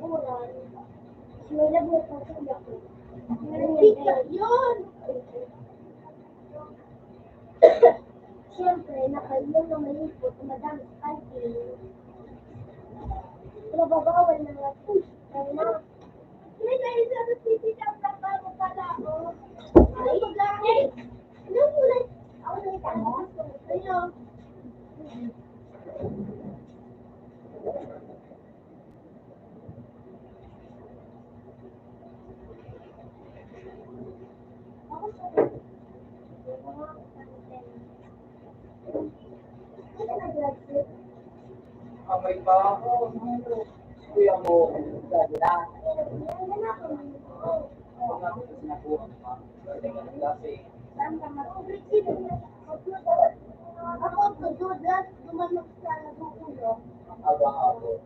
natural. May lagnat ng tulak. Bigla yun! Siyempre, nakainom na malipot na madami spiking. Nababawal na nga po. Kaya na. May dahil sa city ng trabaho pala ako. Ay, maglahay. Ano mo lang? Ako nakita mo? Ayun. May pa ako. Kuya mo. Dala. Ako, tujudas, dumanok sa ulo. Aba-abo.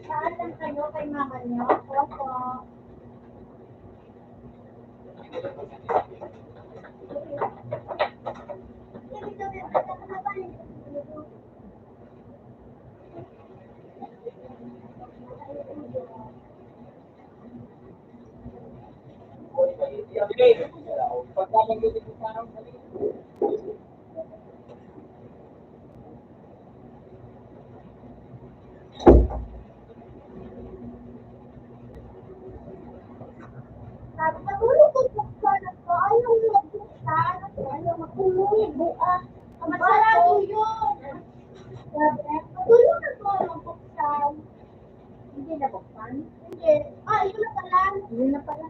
Saan lang kayo kay mama niyo? Opo. Sabi na, ulo ko buksan ako. Ayaw mo buksan. Ayaw makulong. Bukas. Masarado yun. Sabi, matulog na ko magbuksan. Hindi na buksan? Hindi. Ah, yun na pala. Yun na pala.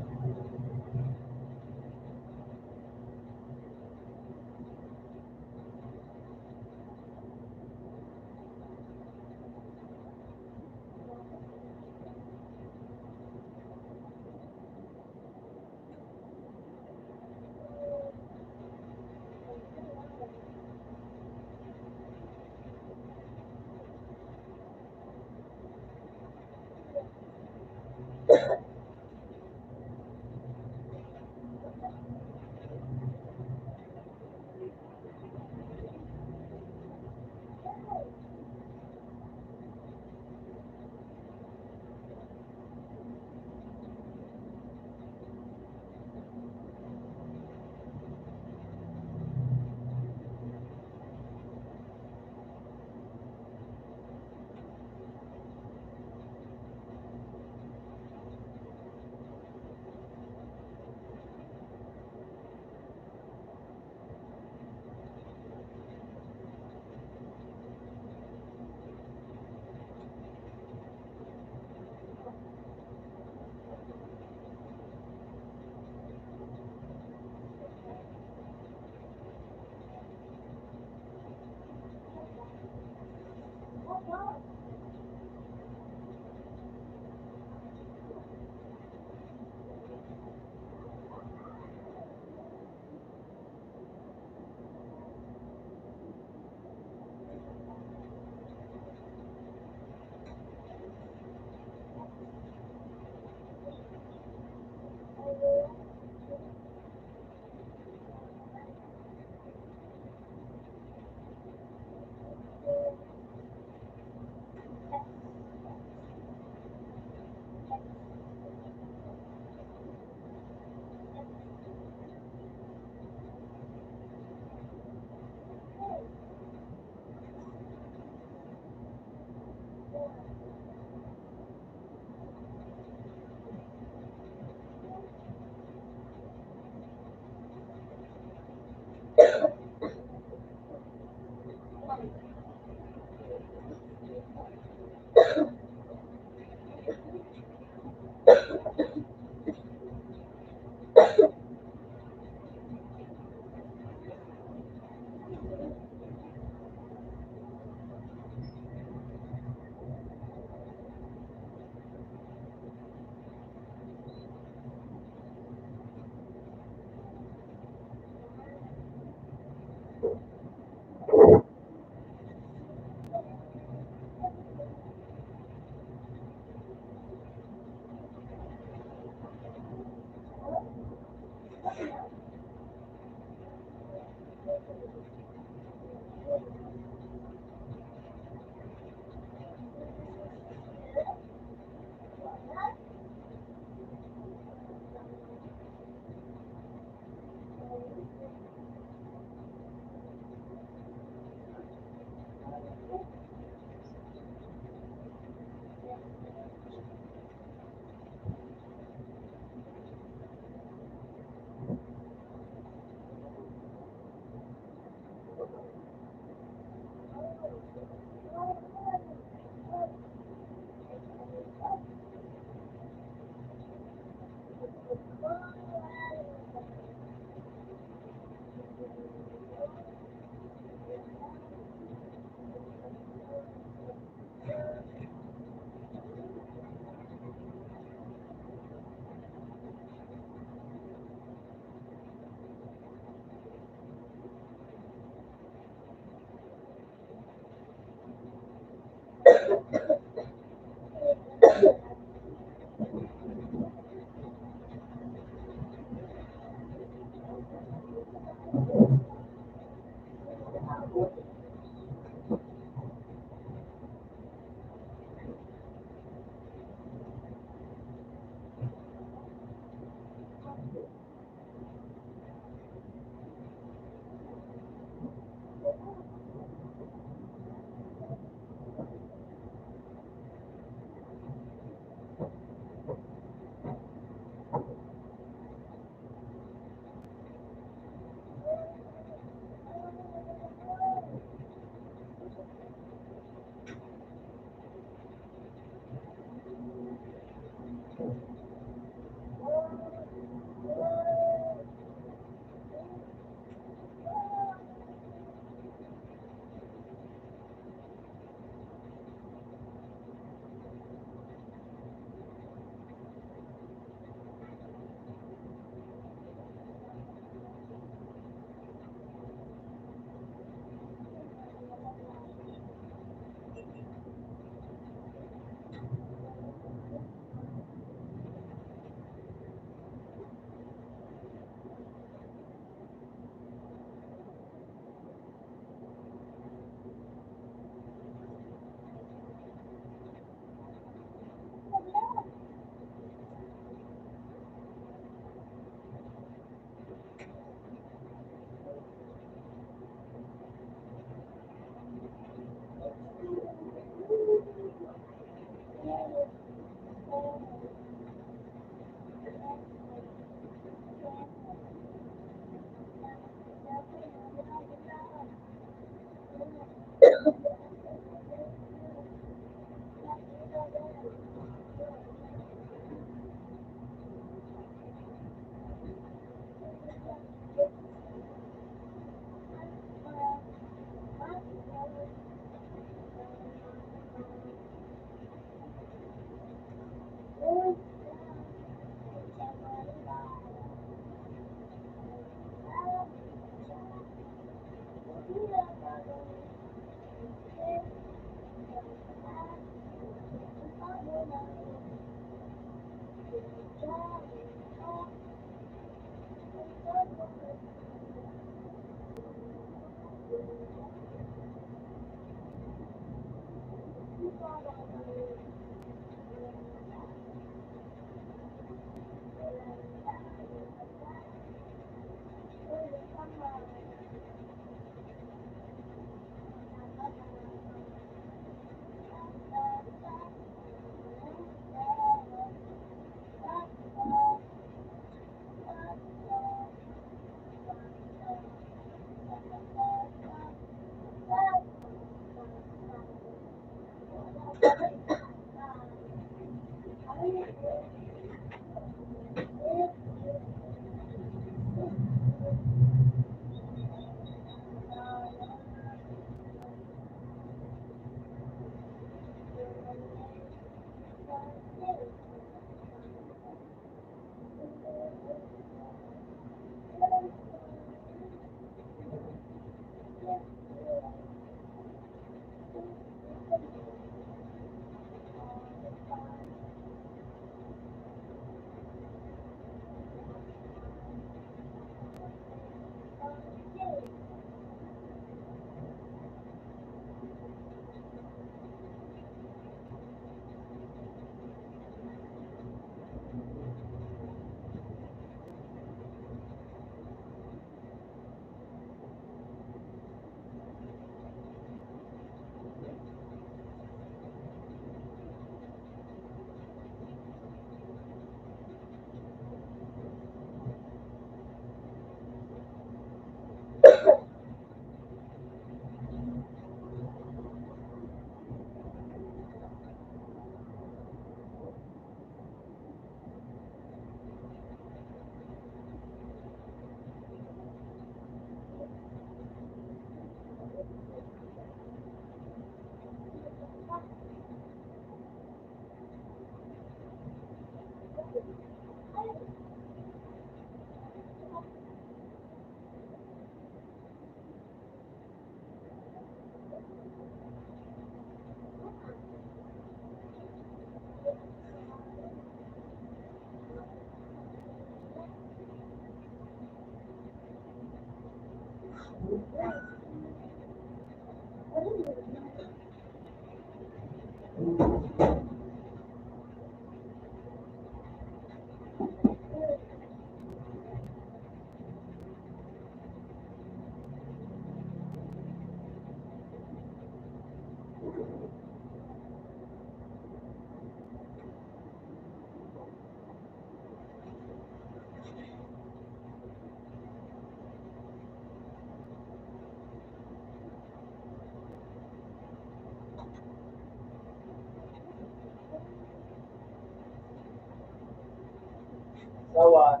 Sawan.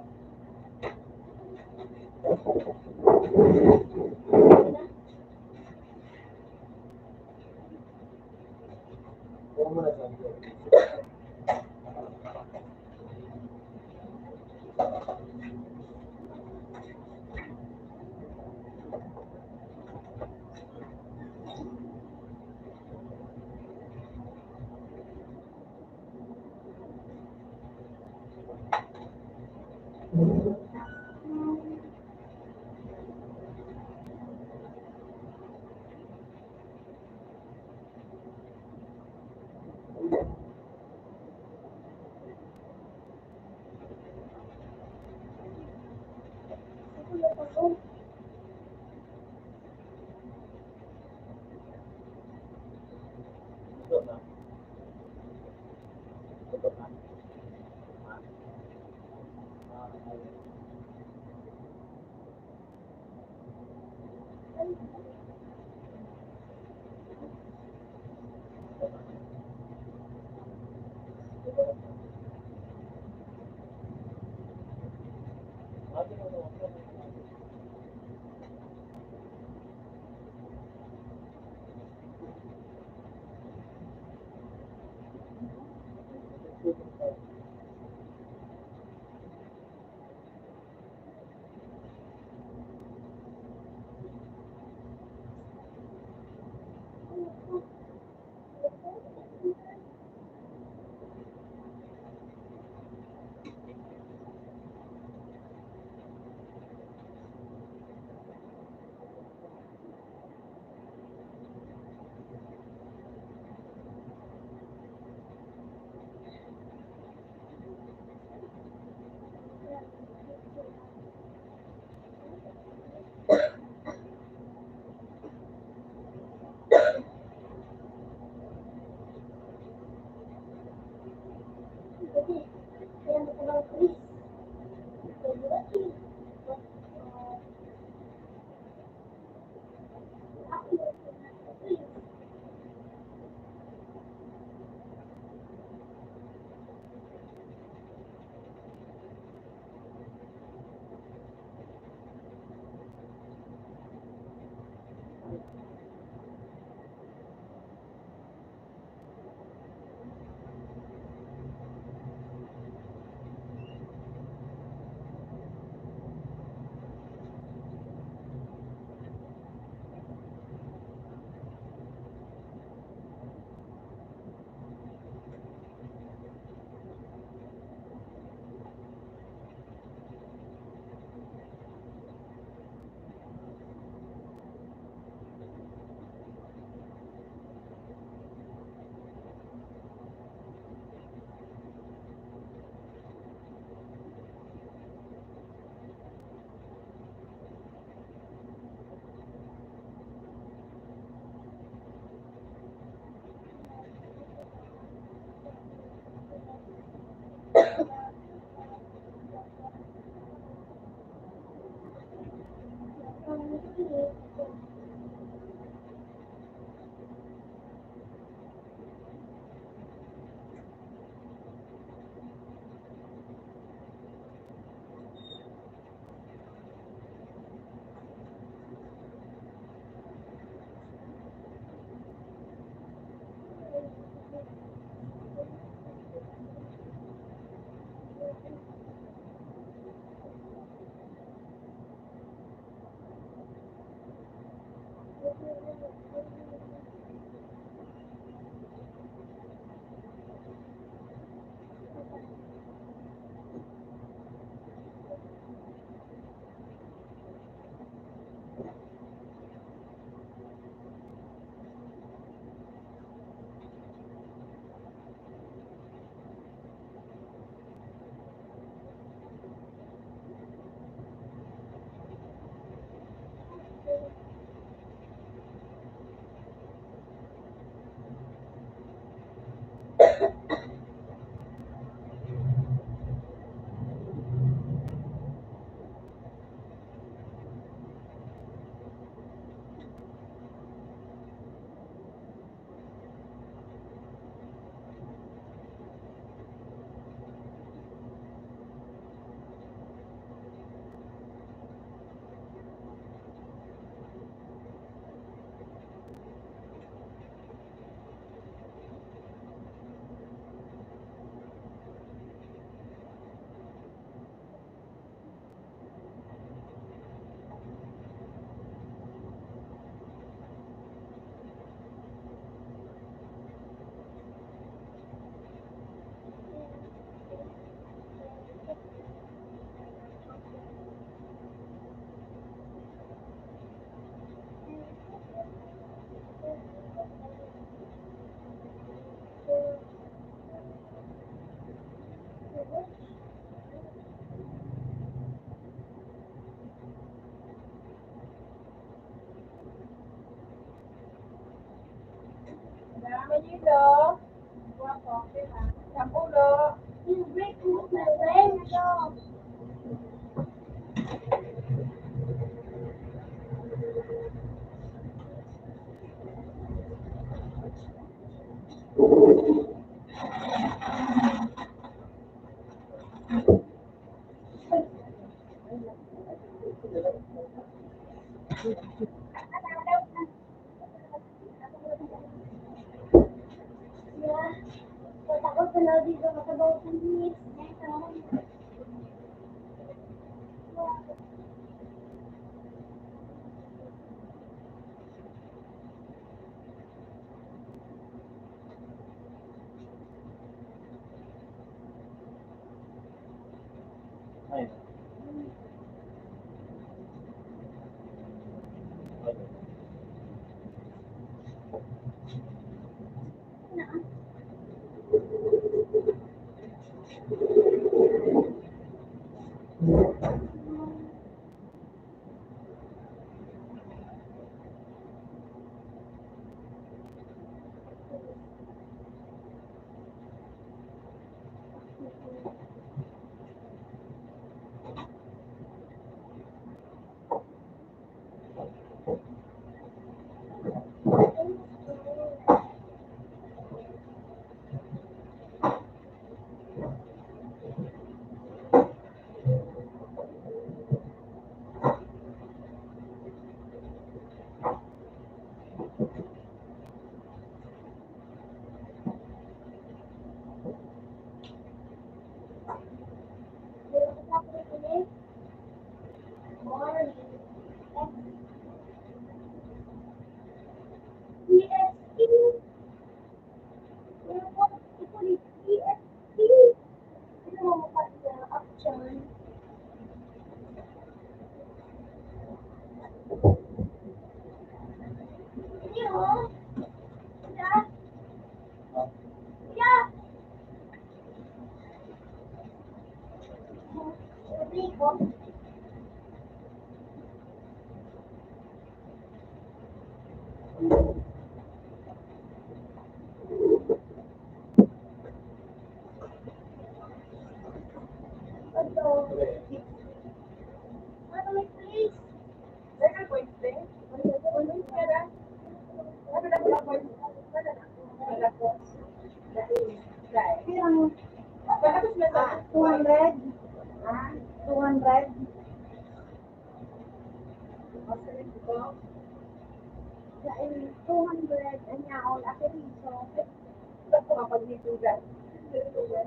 Huwag mo na sabi. Ito na. Ito na. Hello. Ang ulo. You break my leg. Yeah. Takot ka na dito makabaw sa lips. Ay. Bakit may 200? 200? Kain 200 and now ako dito. Kapag dito guys. Kuya?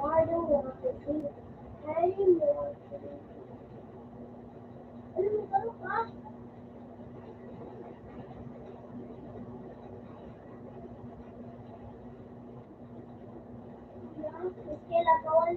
Why don't want to see anymore? Ano ka? Kailan bawal?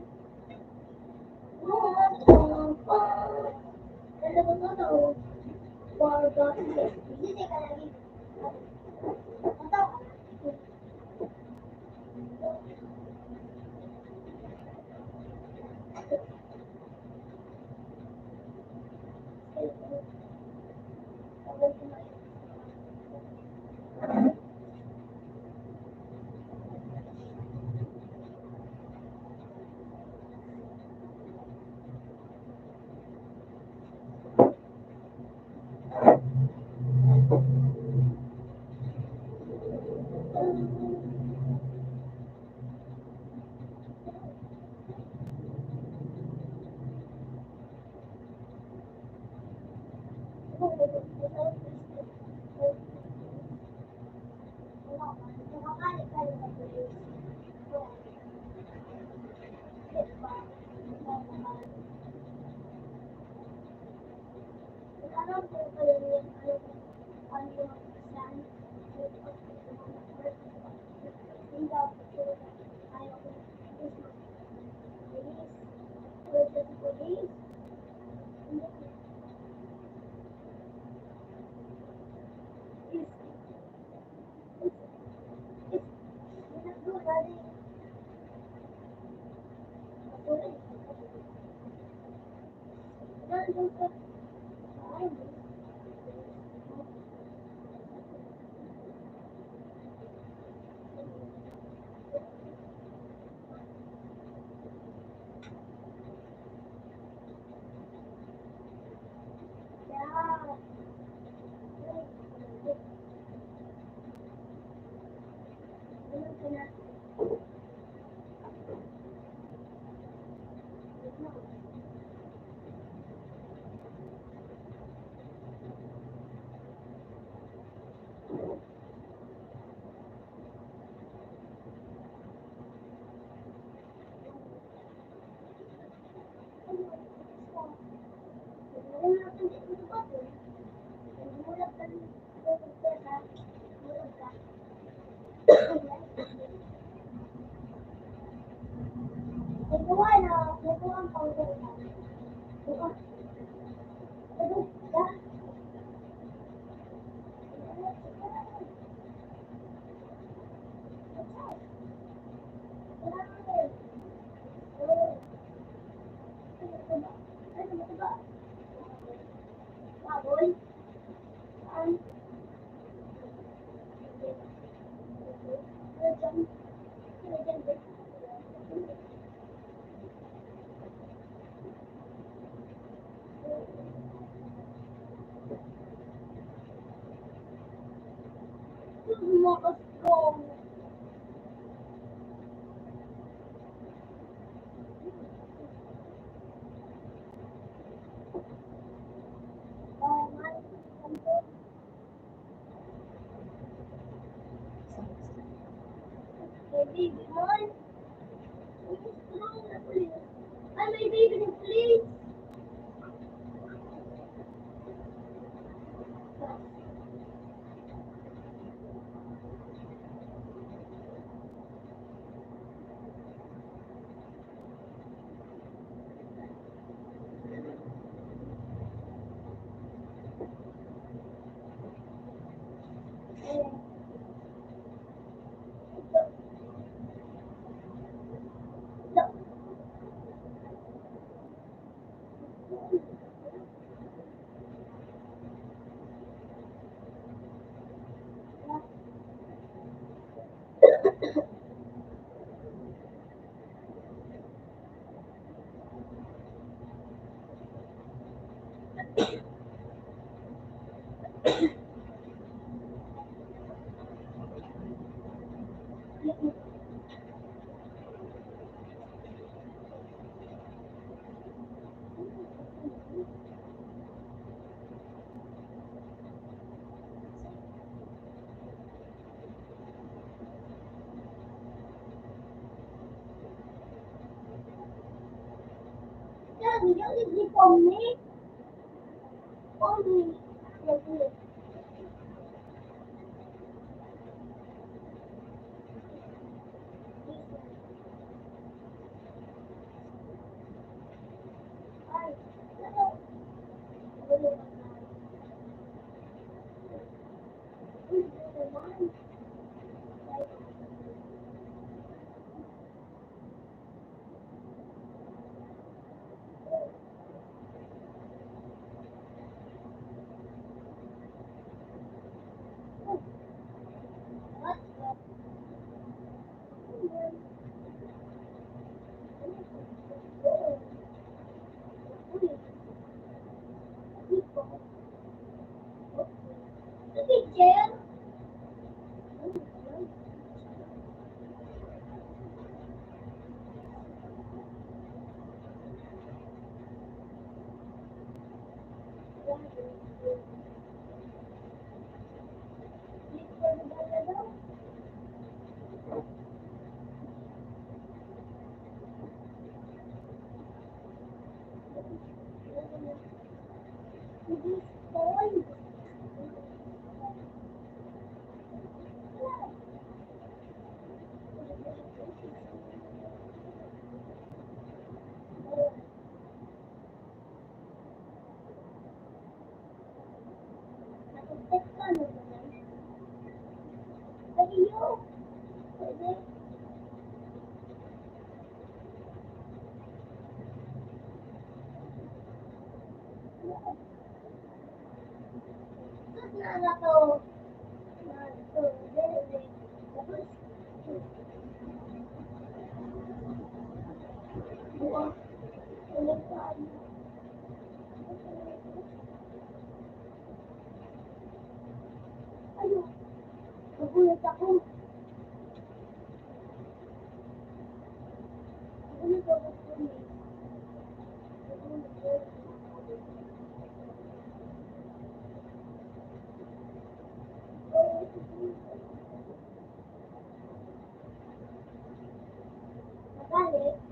Alam ko kayo yung ano yung stand. Hindi ako sure na ayaw ko police. Police. Hindi. Is ginagawa Baby, mon. Ay, may baby, please. Daddy, you need to call me. Call me. Nagulat ako. Nagulat ako. Nagalit.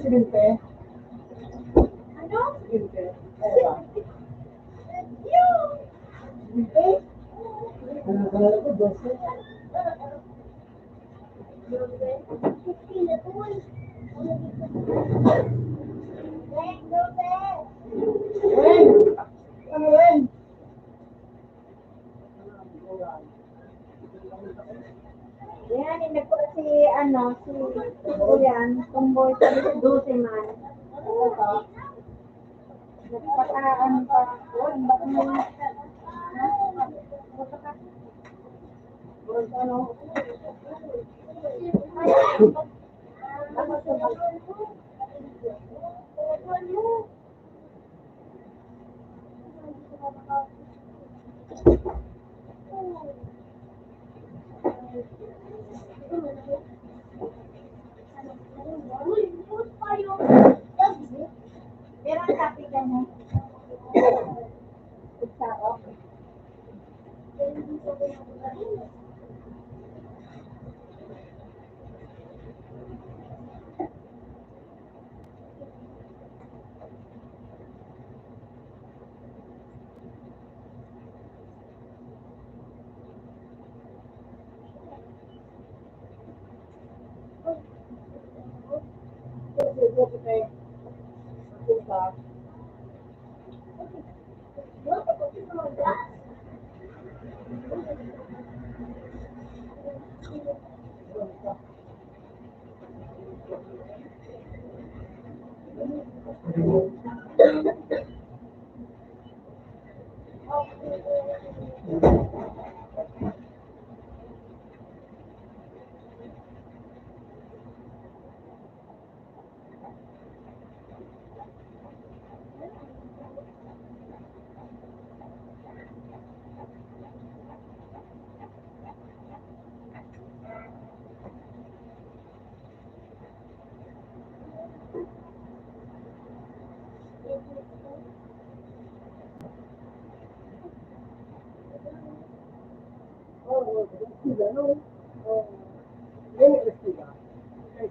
Sibinte? Ano? Sibinte? Oo. Yung! Sibinte? Ano ka na ito? 12? Ren! Ano Ren? Yan, hindi ko si Kuyan, tomboy sa 12 man. Nagpataan pa. Ba't mo na? Ano? Pero ang sabi ka mo,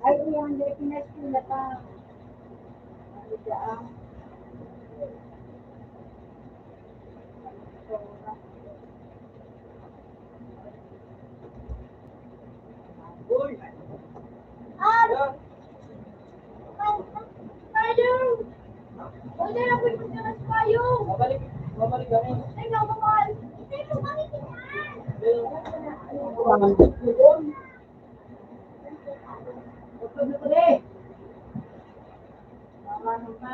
ay yung pinasila pa. Uy! Payung! Wala na po yung payung! Babalik kami. Ay, nakakal! Ay, bumalik yan! Ano ba?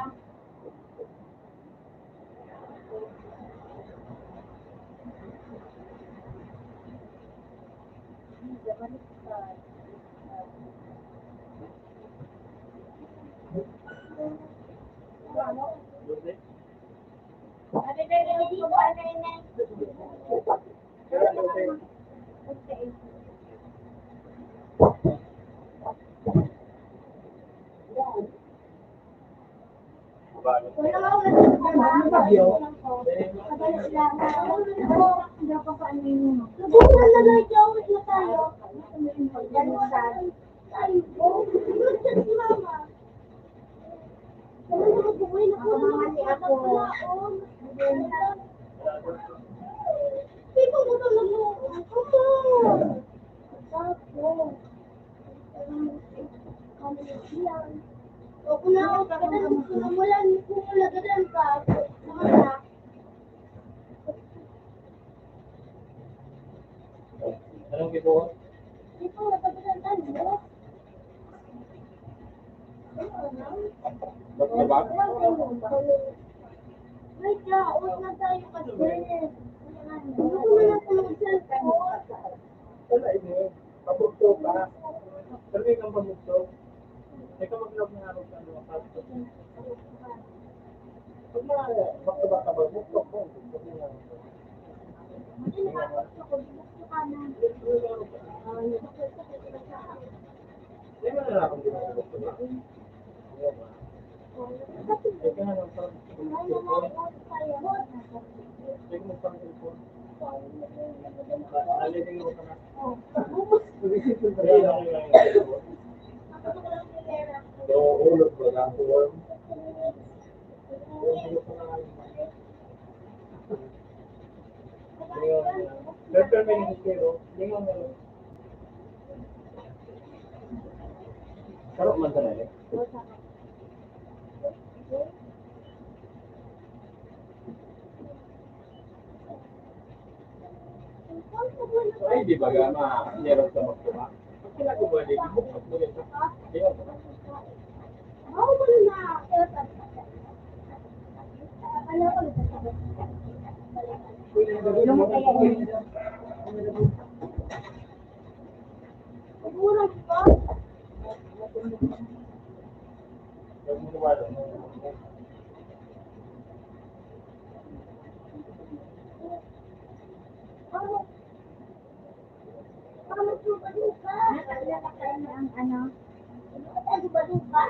Anong kibuha? Ba't ba? Wait na, uwi na tayo kasi. Gusto mo na tulog sa Wala ini. Pabugto ka. Pero may kang pabugto. May ka mag-log na araw sa ano. Pag na, back-to-back ka ba? Bugto ko. Hindi mo na akong bugto ba? Ito na lang parang check mo parang cellphone. Naliting mo ka na. Kaya lang yung hulog ko. Ayoko na nga yung pero may nagkiro, hindi mo meron. Sarap man talaga. So, ay, di ba gama, meron ka magtuma? Pag kinagawa, di ba, bukod mo rin. Di ba? Ako mo na. Ano ko? Ano mo kaya yun? Siguro ba? Ang ano? Ano ba dupa?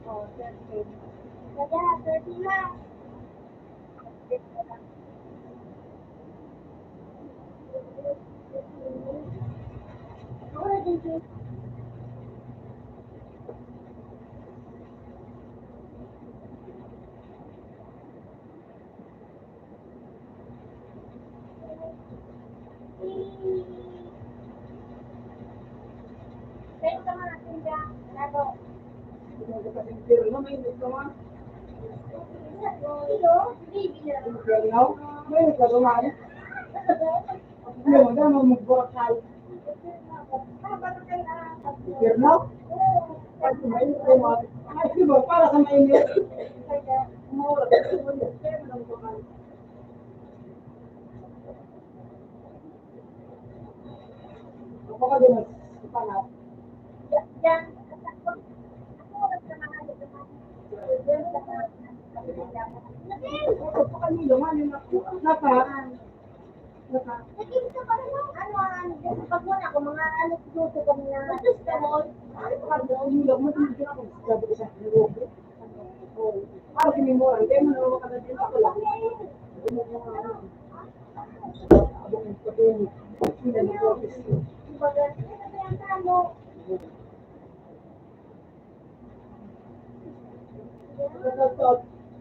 Oh, 13. Kaya, 13 na. Kaya ka mga tinda, lalo. Pero no, may nagkawa. Ito, baby lang. Pero no, may nagkawa. Hindi mo na magburakal. Pero no, pag may nagkawa, ay di ba, para sa mainit. Umawala ka sa mainit. Pero nagkawa. Kapag doon, panat. Yan. Ako oras na mga lugaman. Yan sa mga Kapag nilo, mali na po. Naka. Naging ka pa rin pag mo na ako, mga alas 12 kami na. Tapos ka mo, Ano pa doon? Nilo, matindi ako. Sabi ko sa nilo. Para kinimuran. Kaya mo ka na din ako lang. Abang patuloy. Sila nag-office. kumbaga, ano ba yung tamo?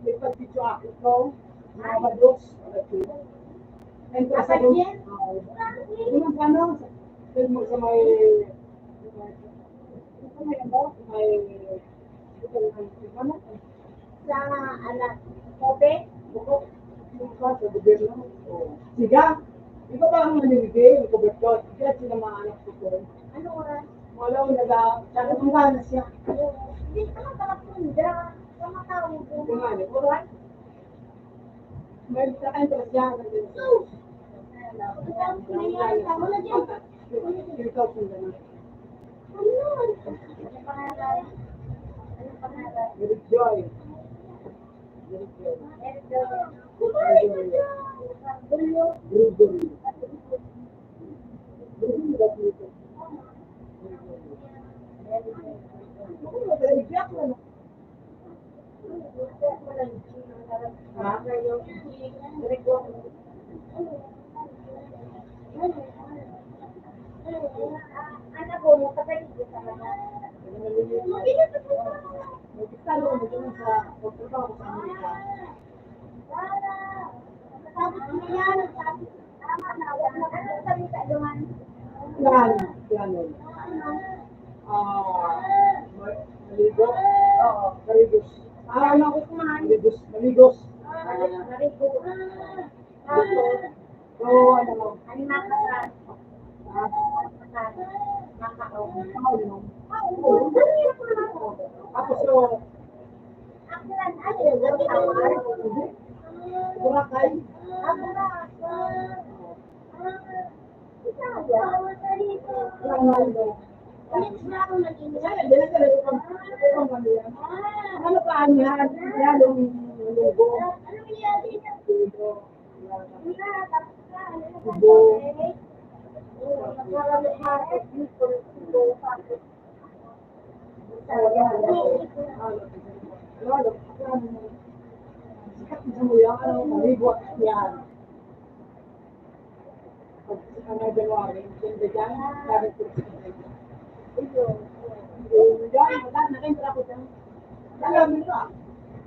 May pagpito ako ito. Mga bados. Ento sa Dapat room. yan? Yung paano? Dahil mo sa may... Sa may ano? May... Sa alas, kope? Bukok. Sa gobyerno. Siga. Ikaw ba ang maniligay? Yung kubertor. Kaya sila mga anak ko po. Ano oras? Wala ko nag-aaral na siya. Hindi ka makapunda. Sa matawag ko. Kumani. Alright? May interest siya. Tama na dyan. Ano? Ano pangalan? Ano pangalan? Joy. Kumain na dyan. Bulyo. Anak ko, nakakalit ko sa kanya. Mabilis ako sabi ko yan, sabi ko, tama na, wag na ano sabi ka doon. Maligo? Oo, maligos. Ano ko kumain? Maligos. Marigo. Tapos, So, ano mo? ano nakaka? Tapos so, Boracay. Ano pa ang yan? Lalong lugo. Nagharap-harap dito.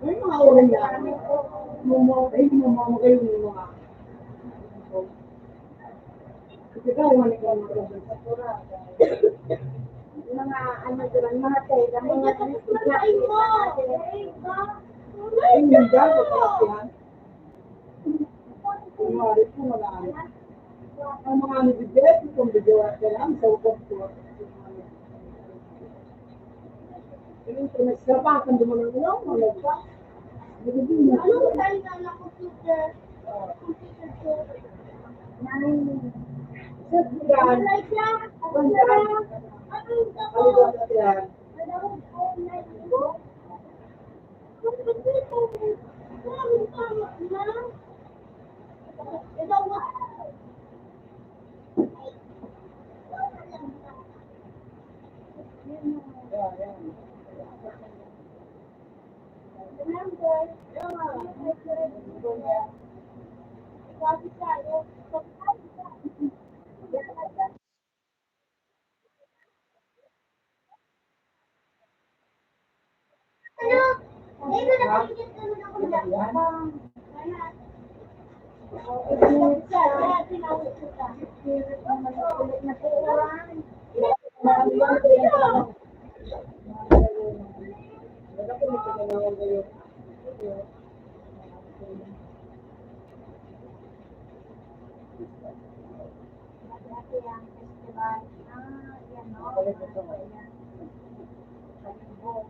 May mga uling na. Mumamagay yung mga. Kasi ka, umalik lang mga Mga ano dyan, mga tela, mga ay, yung dyan, pagkakasihan. Kumari po, malaan. Ang mga nabibigay, kung bigyan ka lang, sa ukap ko. Yung pinagsapakan, dumalang lang, mga pa. Ano tayo na computer? Computer ko. Yan. Like yan. Ano yung Ano ba sa yan? online mo? Ito nga. Yan. Remember, sabi tayo, ano? Dito na pakikit naman ako dyan. Kaya tinawag ko ka. Ulit na po. Dati ang festival. Yan o. Ayan. Palibot.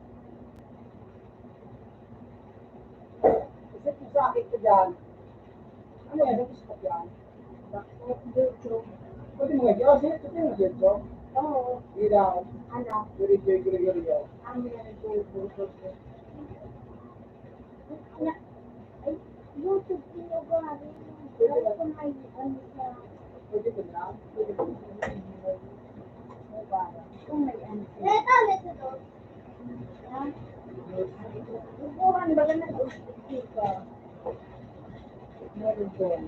Kasi kung sa akin ko dyan, ano yan, tapos ko dyan. Pwede mo nga, oh, sino mo dito? Oo. Ilaw, Ano? guri-guri-guri-guri. Ang nilagay. Ay, YouTube pinagawa rin. Wala ko may ano sa Pwede ko na, pwede ko na. kung may ano. Ito, ito. Ha? Upuan ba ka nag-ustik ka? Meron doon.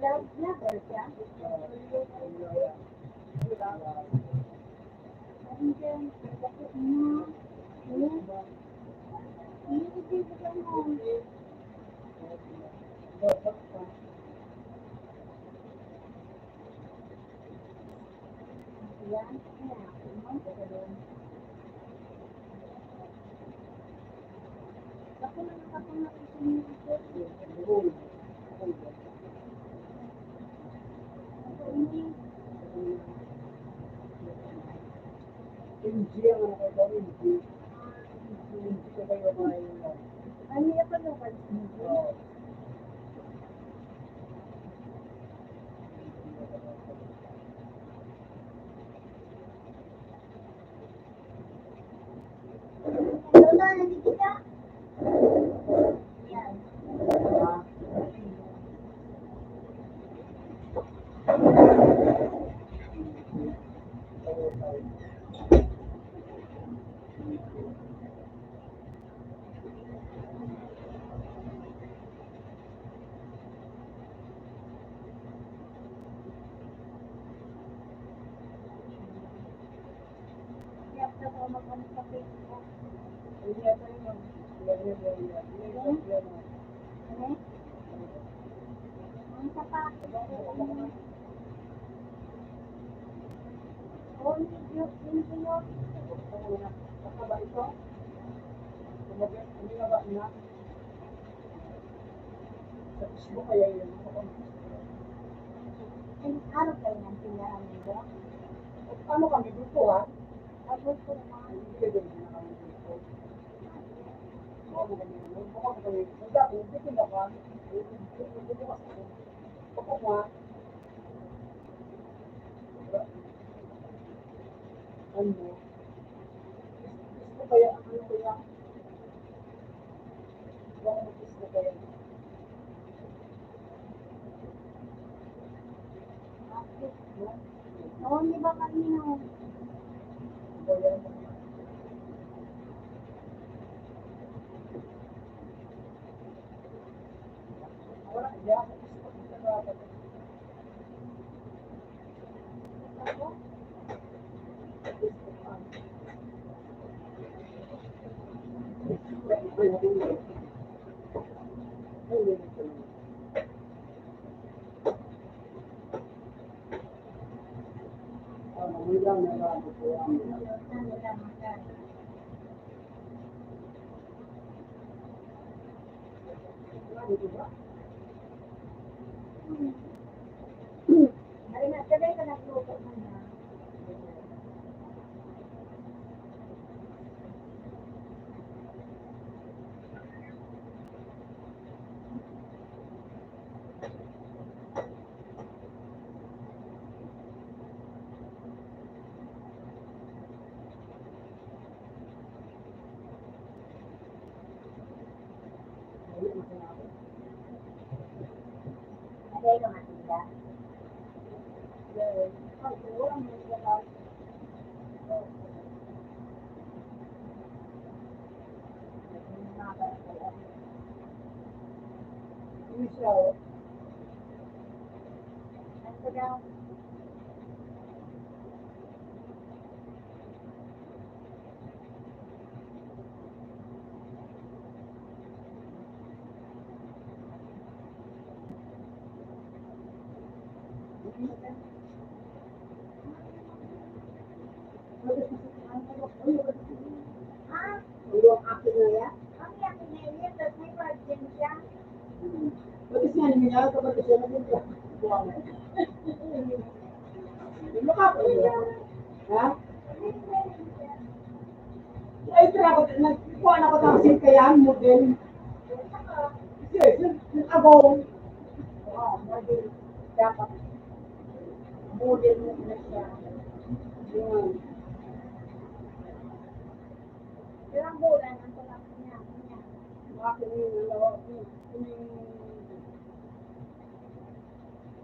Vlogger siya? Andiyan, bakit mo? Hindi ko dito ka mo. Yan, ako na nakapangakit mo. Hindi ang ano kayo kami, hindi ko kayo kumain na. Ano yung panokan? Lola, nandito ka? Yan. Kaya sa mag-ano sa Facebook. Hindi ata yun. Ano? Ang sapatos. Oh, video. Video. Baka ba ito? Hindi na ba na? Sa Facebook kaya yun. Ano kayo ng tindahan nila? Ano kami dito ha? Abot ko naman. Hindi ka din na kami dito. Baka kami. Dati, dito na ka. Dito ka. Ako nga. Ano? Gusto kaya, ano kaya? Baka gusto kaya. Oo, di ba kanina? Ba yan? Wala, yan. Gusto ko talaga. Ay, sabay ka nagluto mo na. Sabay ka matinda. Ano daw? Ah, ang yakin na yun, tapos may virgin siya. Ha? Ay, trabaho, nagkuha na ko ng kaya model. Yes, nag-agaw. Dapat model mo na siya. Yun. Ilang bulan ang tulak niya. Akin yung nalawa ko.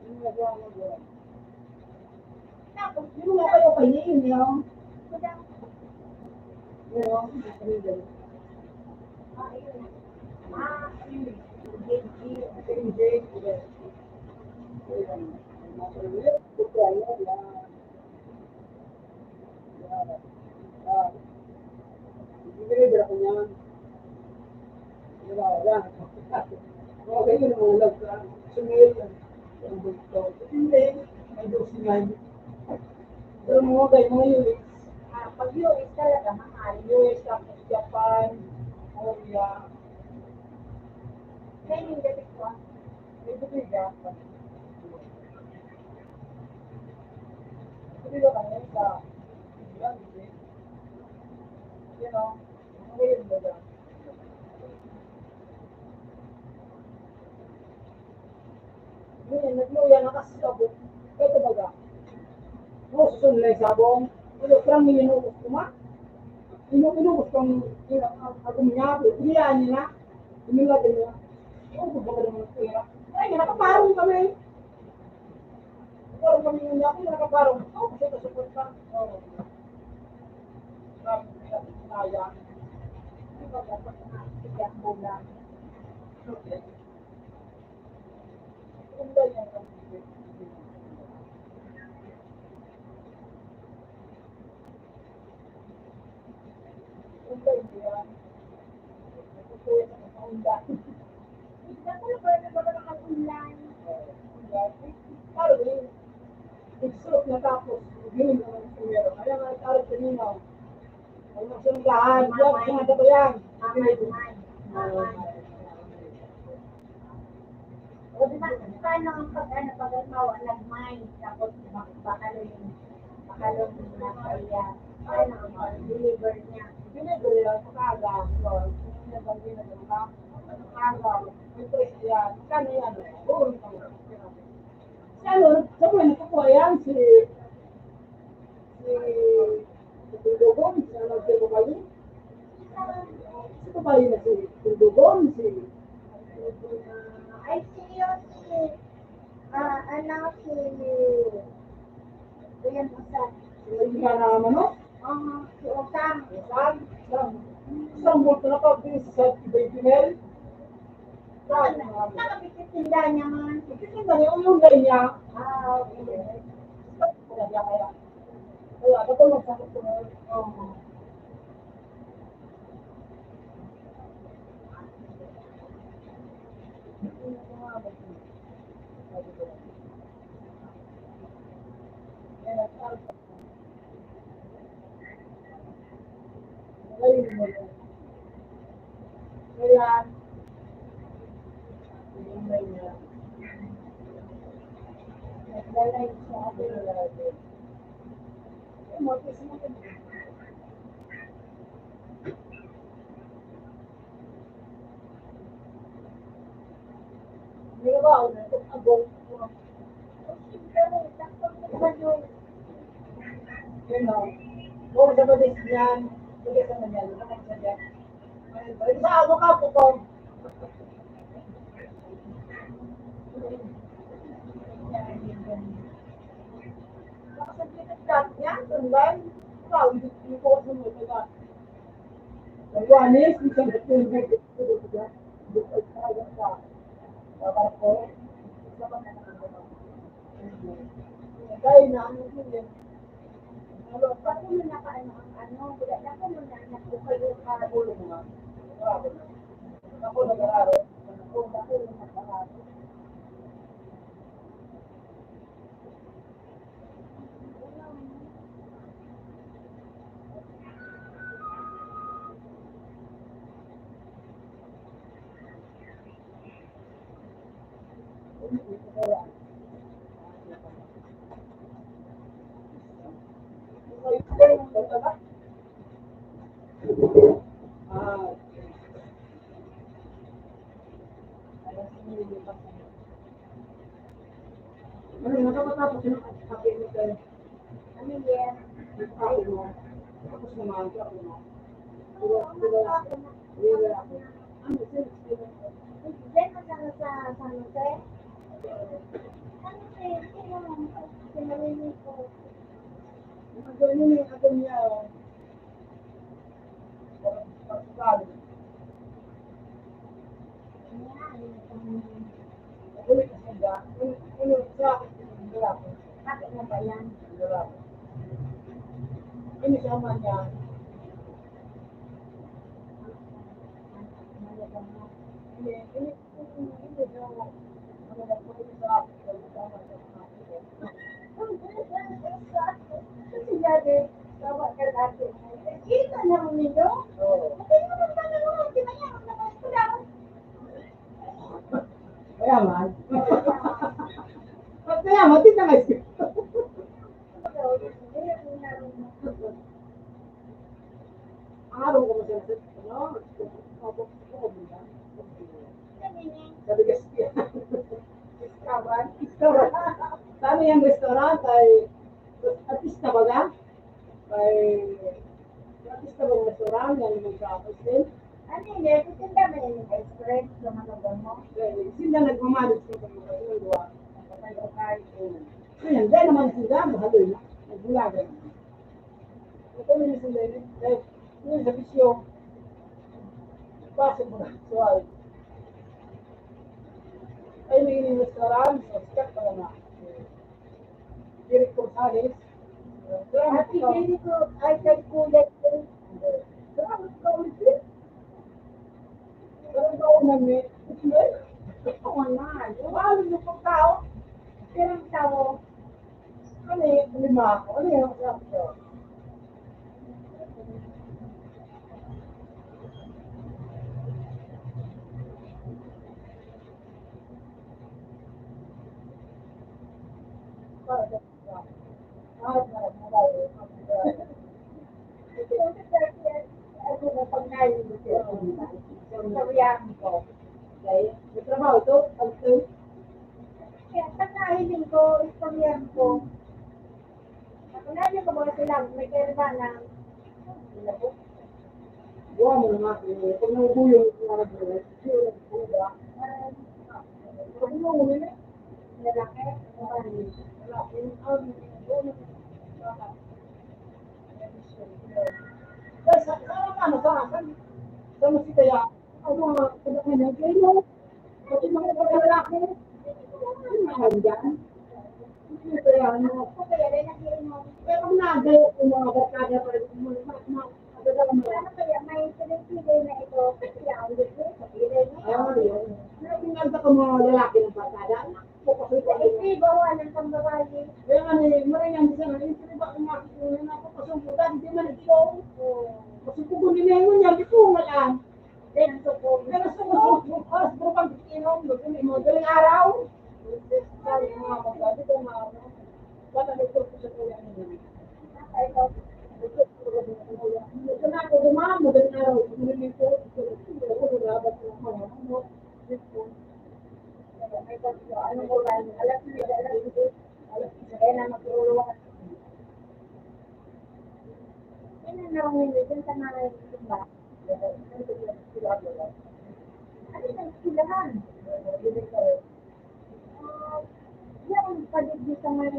Yung nagawa mo doon. Tapos, Yung nga kayo kayo yun. kudang, Yun, nakarigal. ayun. JG. Pag US talaga, mahal. Japan, Korea, Kaya yung dapat ko, ito yung Japan. Ito yung kanya sa you know, ngayon mo lang. Ngayon, nagluya na kasi sabong. Ito baga. Gusto nila yung sabong. Ito, parang minunukos ko ma. Inukos kong ako niya. Iyaan niya na. Inulagin niya. Oo, baga naman ang pera. Ay, nakaparong kami. Parang kami yung niya. Nakaparong. Oo, kasi kasupot ka. Oo. Kaya. di ba dapat na, sigang bulan. Okay. Kung ganyan kami. Kung ganyan. Ito yung nakaundan. Dapat na pwede ba ka naka-online? Parang yun. Iksot na tapos. Yun naman yung meron. Kaya nga, tarot kanina. Ang masundahan. Yan, sinada ko yan. O di ba, paano ang pag ano, pag halimbawa nag-mine, tapos bakalong na kaya, paano ang pag-deliver niya? Binibili lang sa kaga. Binibili na lang ka. Kaga. May price yan. Kano yan? Oo. Si ano, sa mga nagkukuha yan, si Sabay na si Dugon, si I see you si, ano, si, Kuya Musa. Liliha na manok. Si Otang. Isang bulto na pa, sa Baby Mel. Nakapititinda niya man. Kasi na yung gay niya. Okay. Kaya, dapat magsakot ko na. Kaya, Naglalay siya. Hindi ba ako na ito? Agong. Siyempre, takot naman yung Yun o. Kung sa badis niyan, bagay sa manyan, naman sa niyan. Sa ako ka po ko. Nakasaglit ang niya, tunday. Ikaw, hindi ko kasi mo ito na. Nagwanis, isang katulog ito. Dapat ko. Kaya na, ano yun? Bago mo na paano ang ano, wala na ko mo na nakukayo ka. Ulo mo nga. Ako nag-aaral. O, bago mo na paano. Ano, nakapatapos yung kape mo tayo. Ano yan? Kape mo. Tapos naman, kape mo. Oo, ako na. Ano, sir? Diyan na sana sa San Jose. Ano eh, sino man ko? Sinarinig ko. Ano yun yung ako niya, pagkakali. Ulit na siya. Ulit siya. Lalaki. Bakit mo ba yan? Lalaki. Ano siya man niya? Hindi siya. Ano na po ito sa Kasi dati, tawa ka dati. Kita na mo nito? Oo. Bakit mo naman paano mo? Hindi na yan. Wala ko. Kaya man. Kaya man, tingnan nga siya. Araw ko siya sa ano? Sabi ka siya. Iskawan. Iskawan. Sabi yung restaurant ay artista ba ga? Ay artista ba yung restaurant? Yan yung mag-tapos din. Ano hindi? Kutinda mo yan yung ice cream sa mga mo? Sila nagmamalit sa mga yung luwa. Ayan, dahil naman sila, mahaloy na. Nagbulaga naman. Ito na sila yun. Dahil, yun sa bisyo. Pasok mo na. Suwal. Ay, may yung restaurant. Sikat pa na. Direct Gonzales. At hindi ko ay kalkulat ko. Salamat ka ulit eh. Parang ako namin. Oo naman. Mahalo yung pagkao. Pero ang tao, Ano yung lima ako? Ano yung sabi ko? ako na pagkain mo siya. Sabihan ko. May trabaho ito? Pag-ito? Kaya pagkainin ko, sabihan ko. Ako na yung kabawa sila, may kailangan. Gawa mo na nga. Pag naubo yung mga nag-dress, hindi yung nag-buga. Pag mo nila, Lalaki. lalaki, doon Sa ano sa mas kaya, ano mga kadang-kadang kayo, pati mga pagkalalaki, yung mga dyan. Hindi kaya ano, Kaya rin nagiinom. pero kung nagayo yung mga barkada pa rin, magdadala mo. Ano kaya may pinipigay na ito? Kaya ang gusto sa pilay niya. Yun. Pero kung nagda ka mga lalaki ng barkada, pupasoy ko Ito bawa ng pambabae. kaya nga maranyan sa nga, hindi ba ang napapasungkutan, hindi man ito. Kasi kung kunin mo niya, di ko malang. Then so Pero sa mga oras, bro, pag inom, mo, daling araw. Sabi ko nga magsabi ko nga, bata may turko sa kuya niya. Ito na ako dumamo, daling araw, kunin ko, dapat ko mga ano, may pagso. Ano ko ba? Alas kaya na matulungan. Ano na ang hindi dyan sa mga ba? Ano yung silahan? Yung paligid sa may,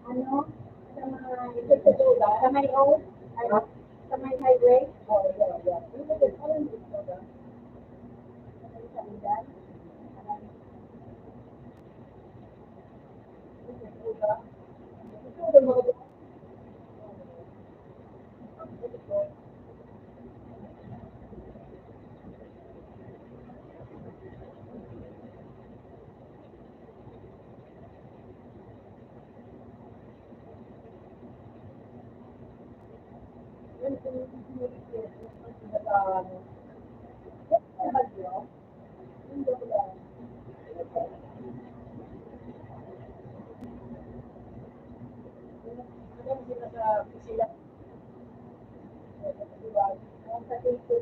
ano, sa may road, ano, sa may highway. Sa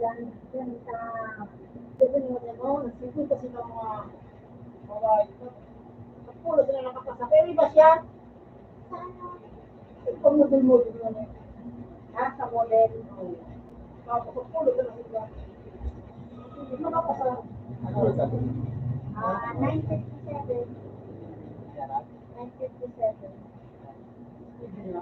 lang dyan sa susunod mo. Siguro kasi ng mga sa pulo sila nakapasa. Pero iba siya, pag model-model mo na, Sa model. tapos sa pulo sila sila. Hindi mo nakapasa. Ano sabi? 957. 957. Hindi na.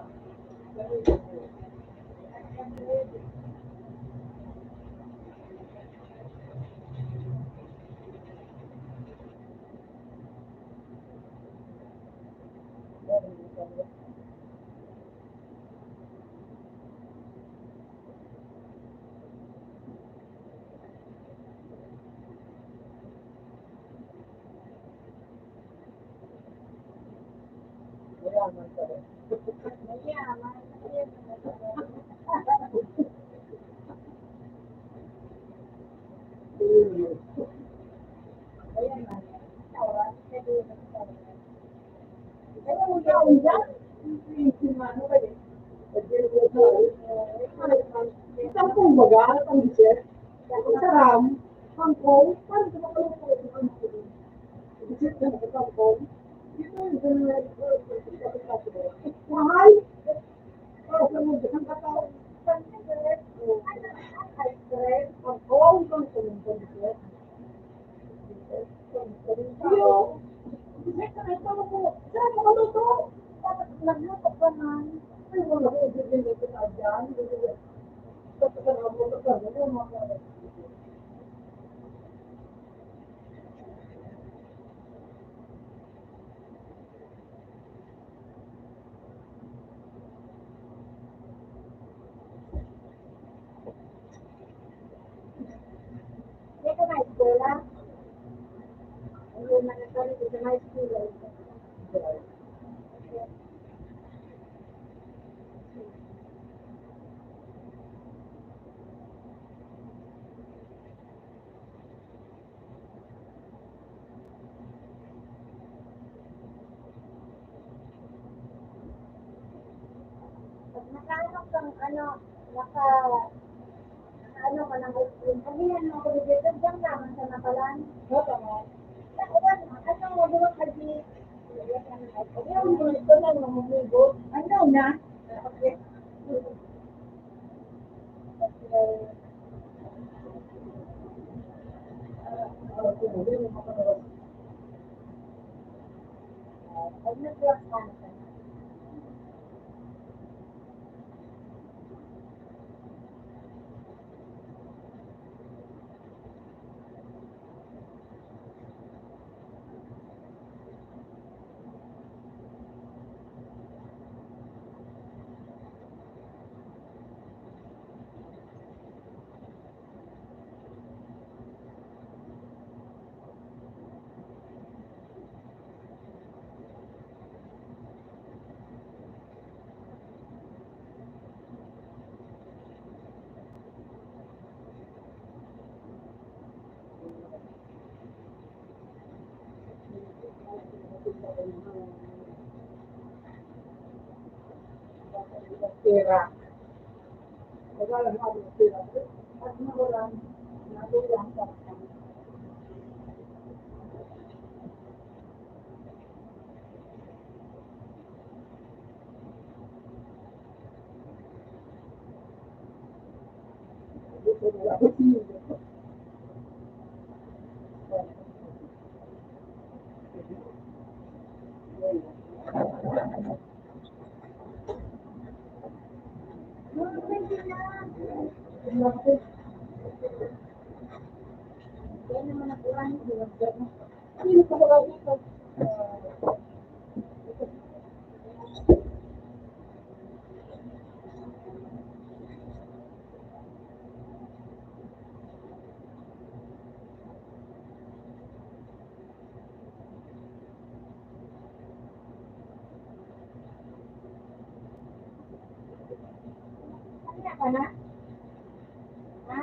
Mayaman ka rin. Mayaman. Mayaman. Tawag. Kaya mo taon dyan, yung ano ba yun? Isang kong baga, ang jet, ang saram, ang kong, paano sa mga kalungkot ang kong? Jet na ang kong. Dito yung general, mahal. Pero sa mga ang katao, ang kong, ang kong, Yo, jet na ito mo, saan mo kaluto? Dapat nagluto ka man. Ay, wala ko, jet na ito na dyan. Tapos sa mga mo, sa mga Hindi ka na eskwela. Hindi man na kami sa mga eskwela. Pag nakahanap kang ano, ano ka ng ice cream, sabihan mo ako dito, diyan naman sa Napalan. Ano mo, di ba kasi, ano na? Hindi mo makakagawa. Pag nag-work ka na. Pera. Wala lang ako ng pera. At nawalan, nalulang sa akin. Wala ko siya. Pwede na. Kaya naman nakuha niyo. Sino ka ba dito? Kaya ka na? Ha?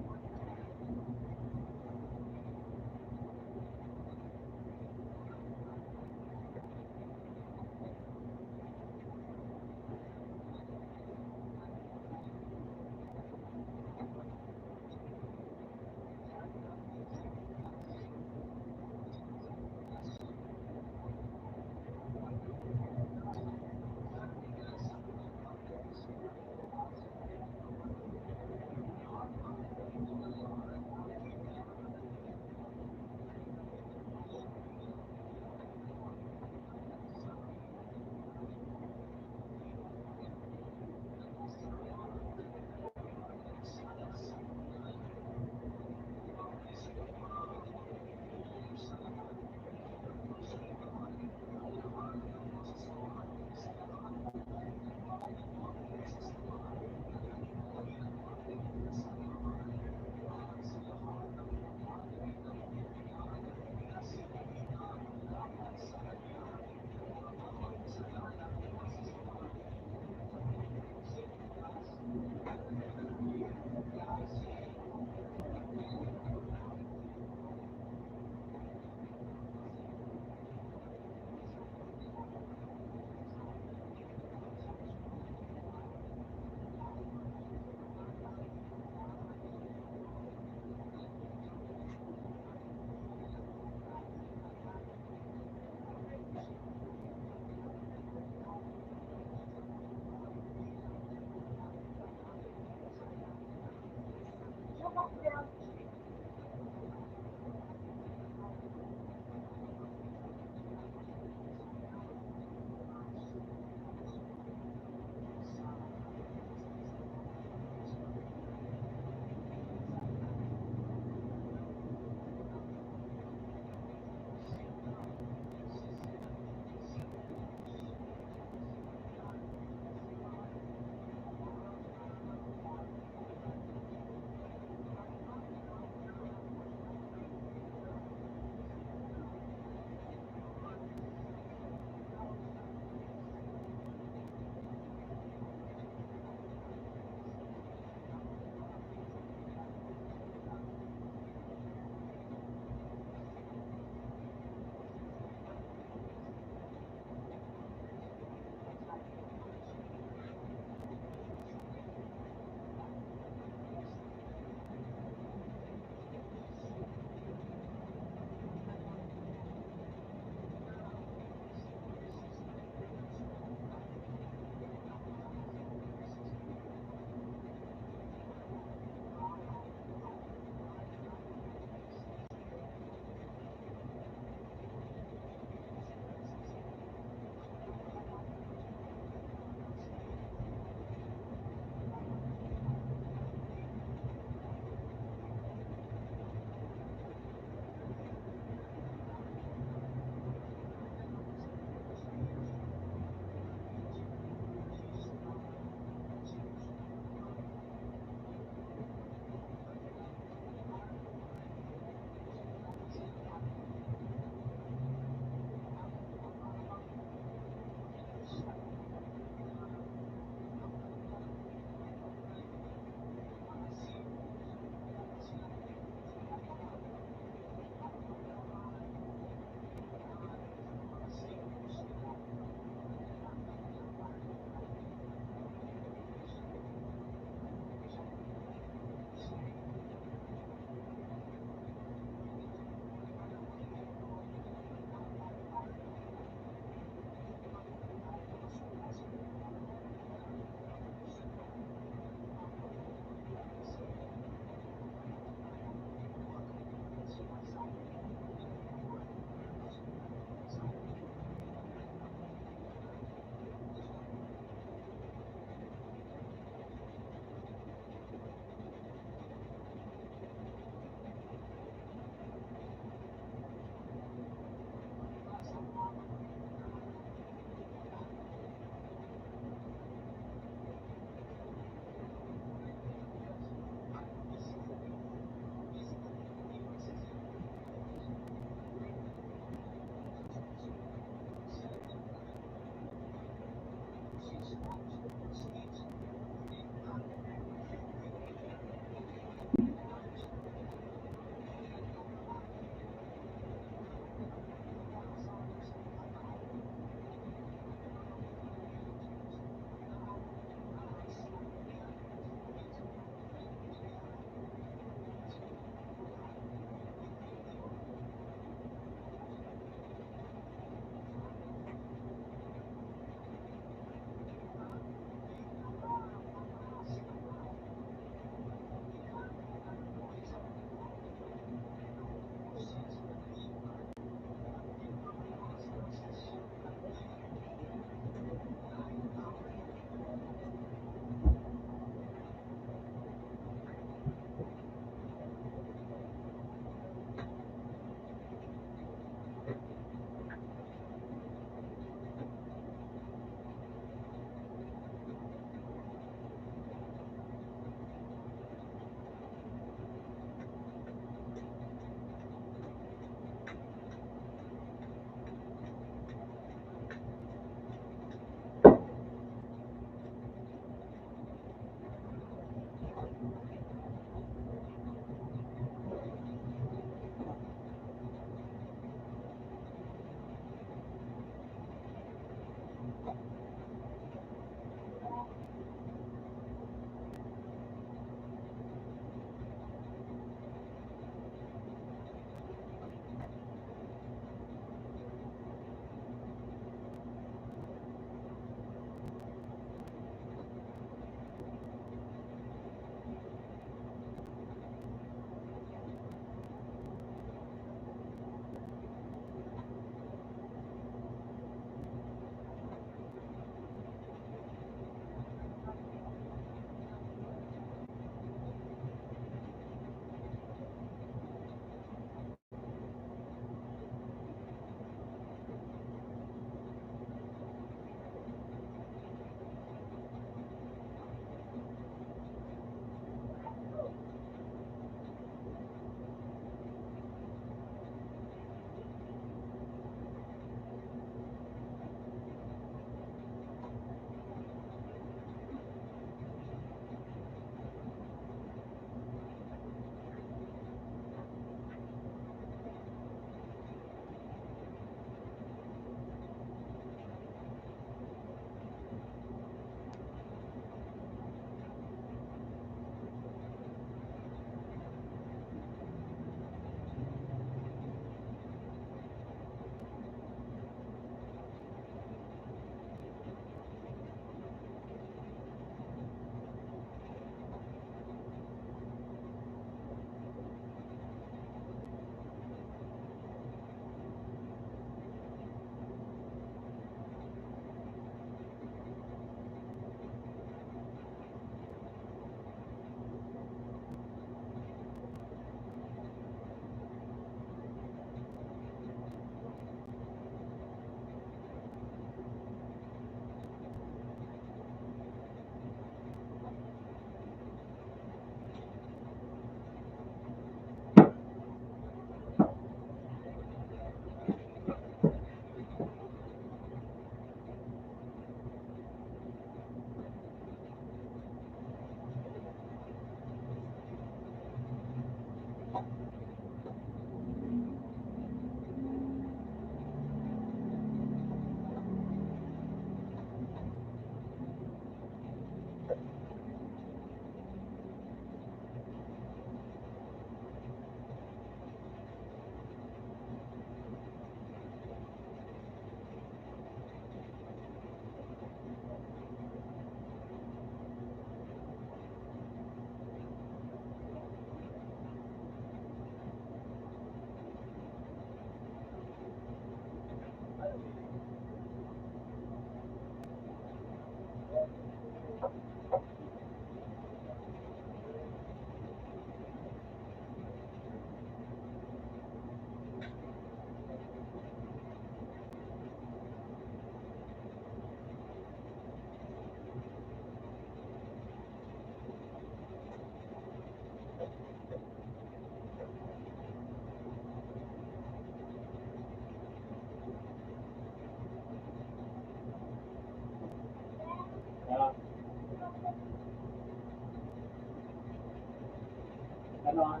Ano ah?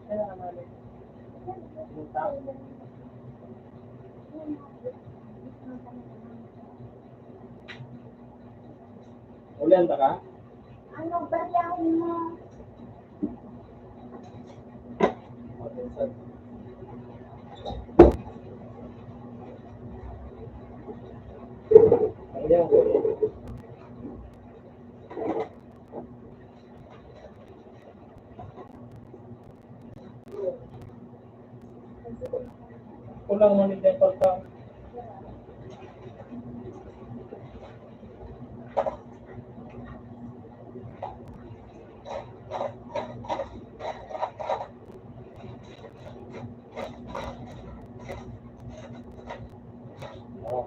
Kaya naman. Punta. Ulan ba ka? Ano ba yahin mo? Matinsan. Ayan ko. Kulang mo ni Temple ka. Oh.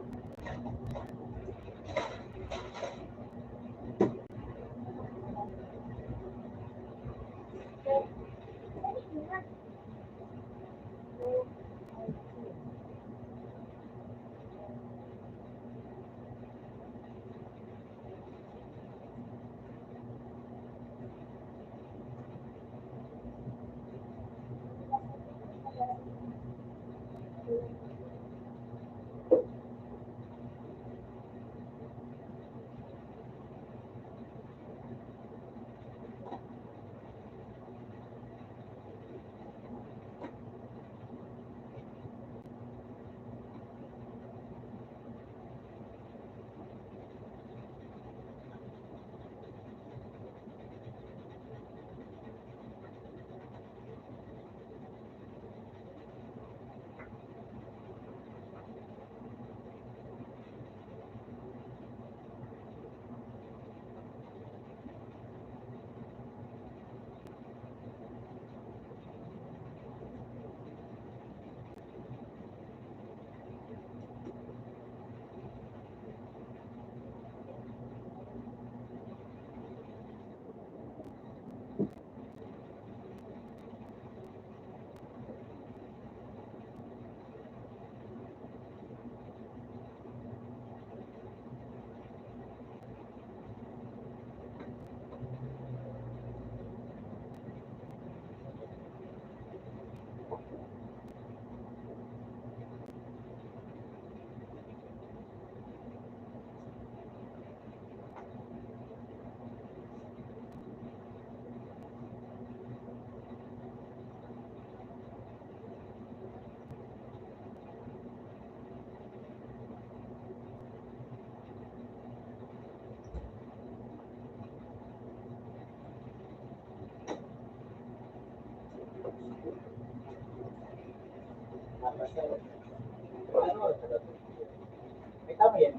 May tama yan.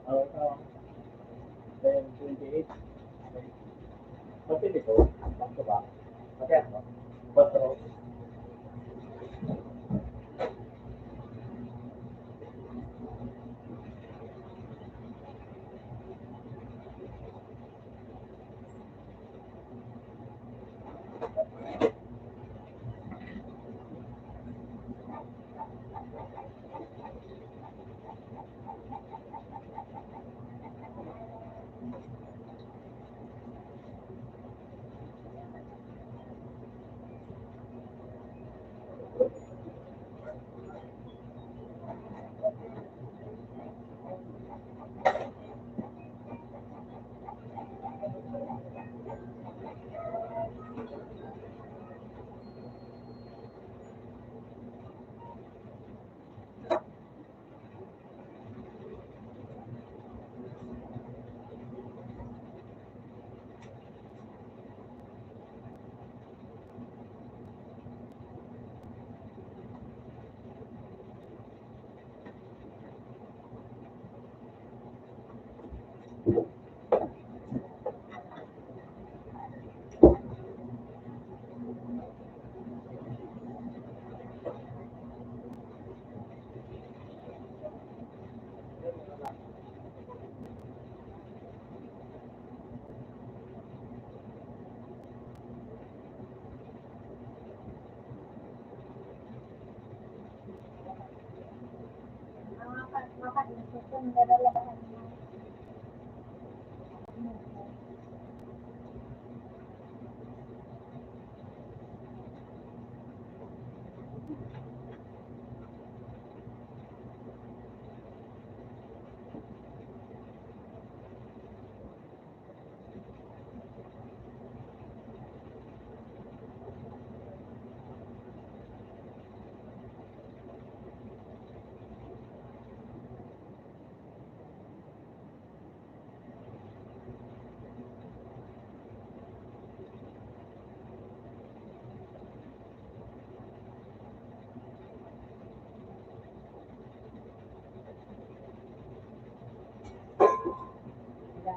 Oo. Then 28. Pati dito, bakto ba? Pati ano? Patro.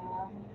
lang.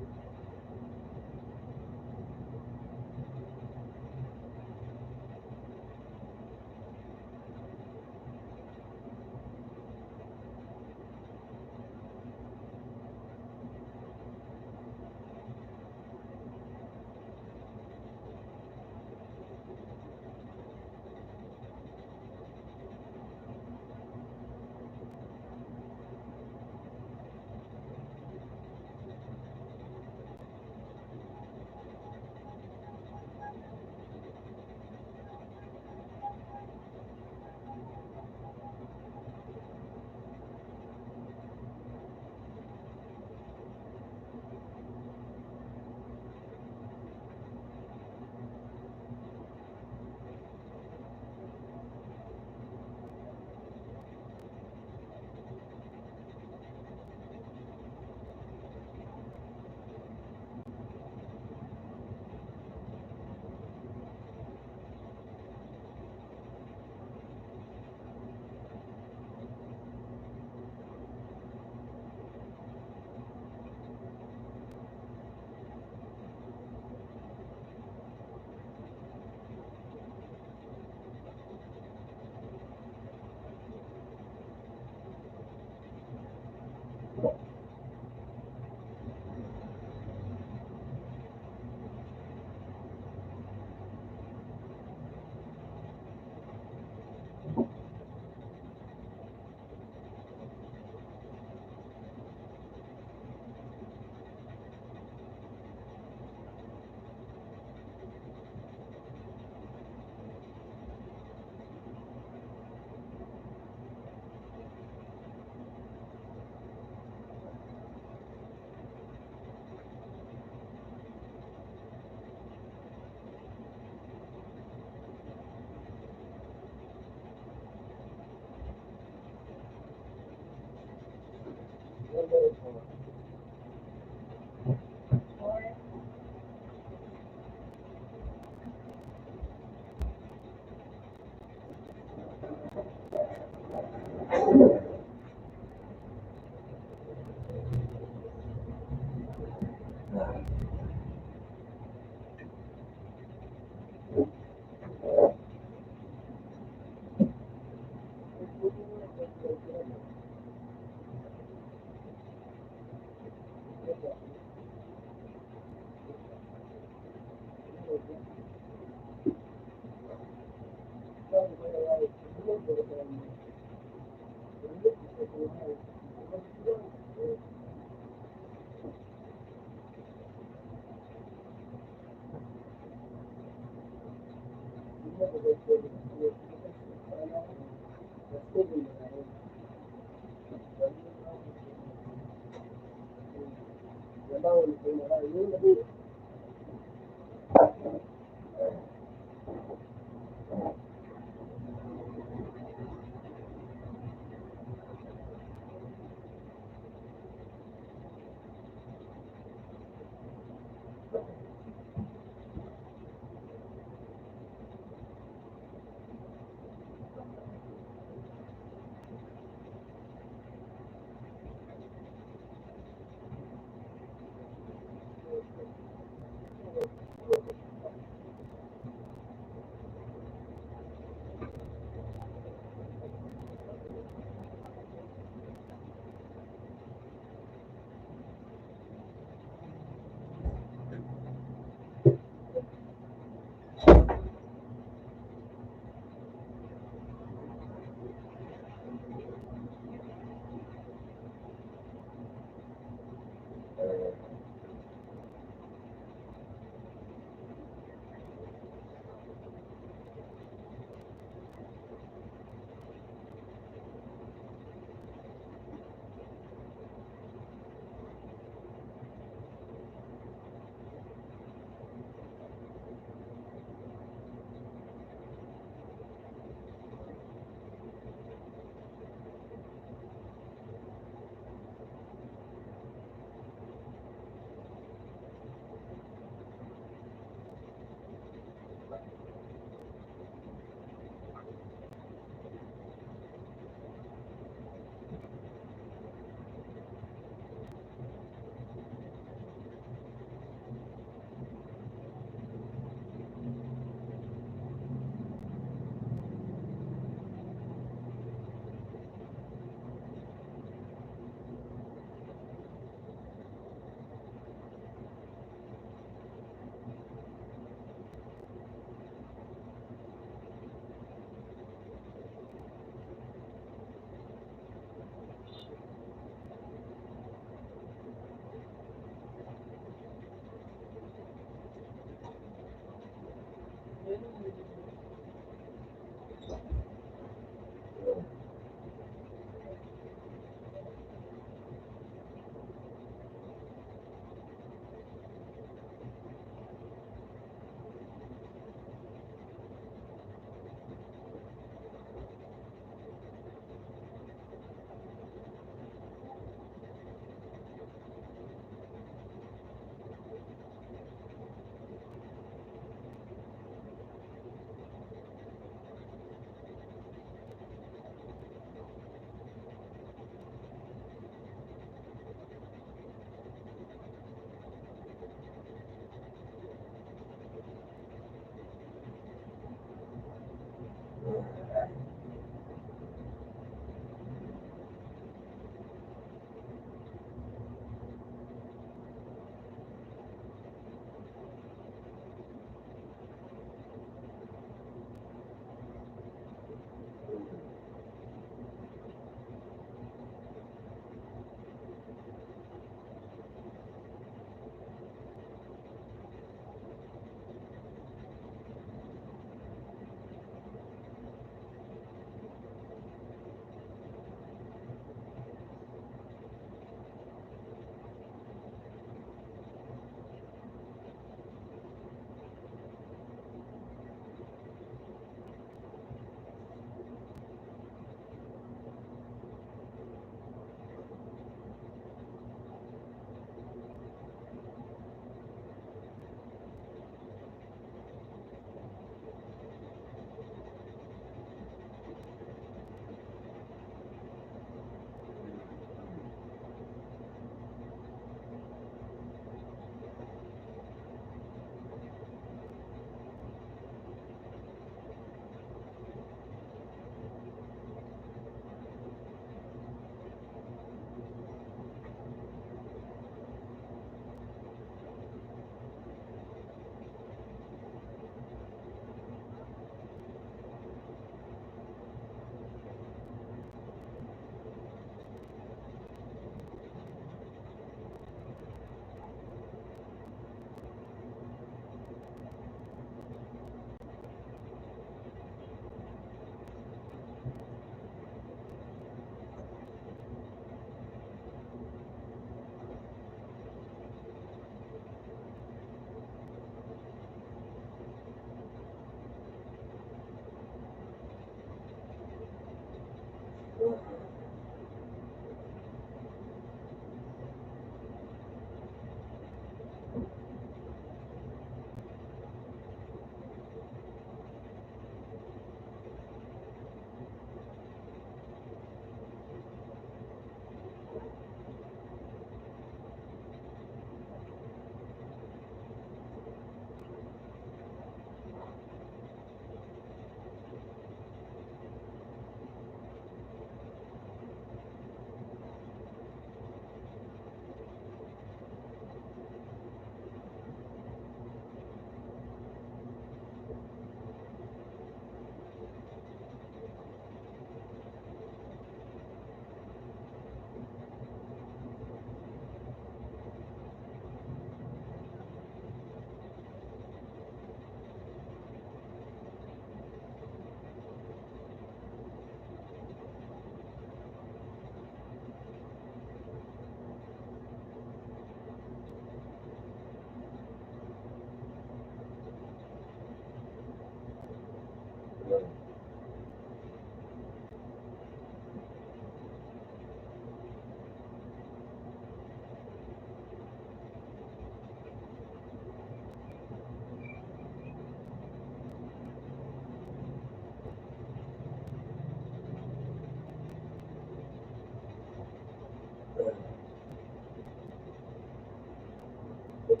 Ang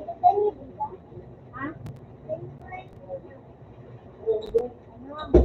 ganda niya, di ba? Ha? Ano?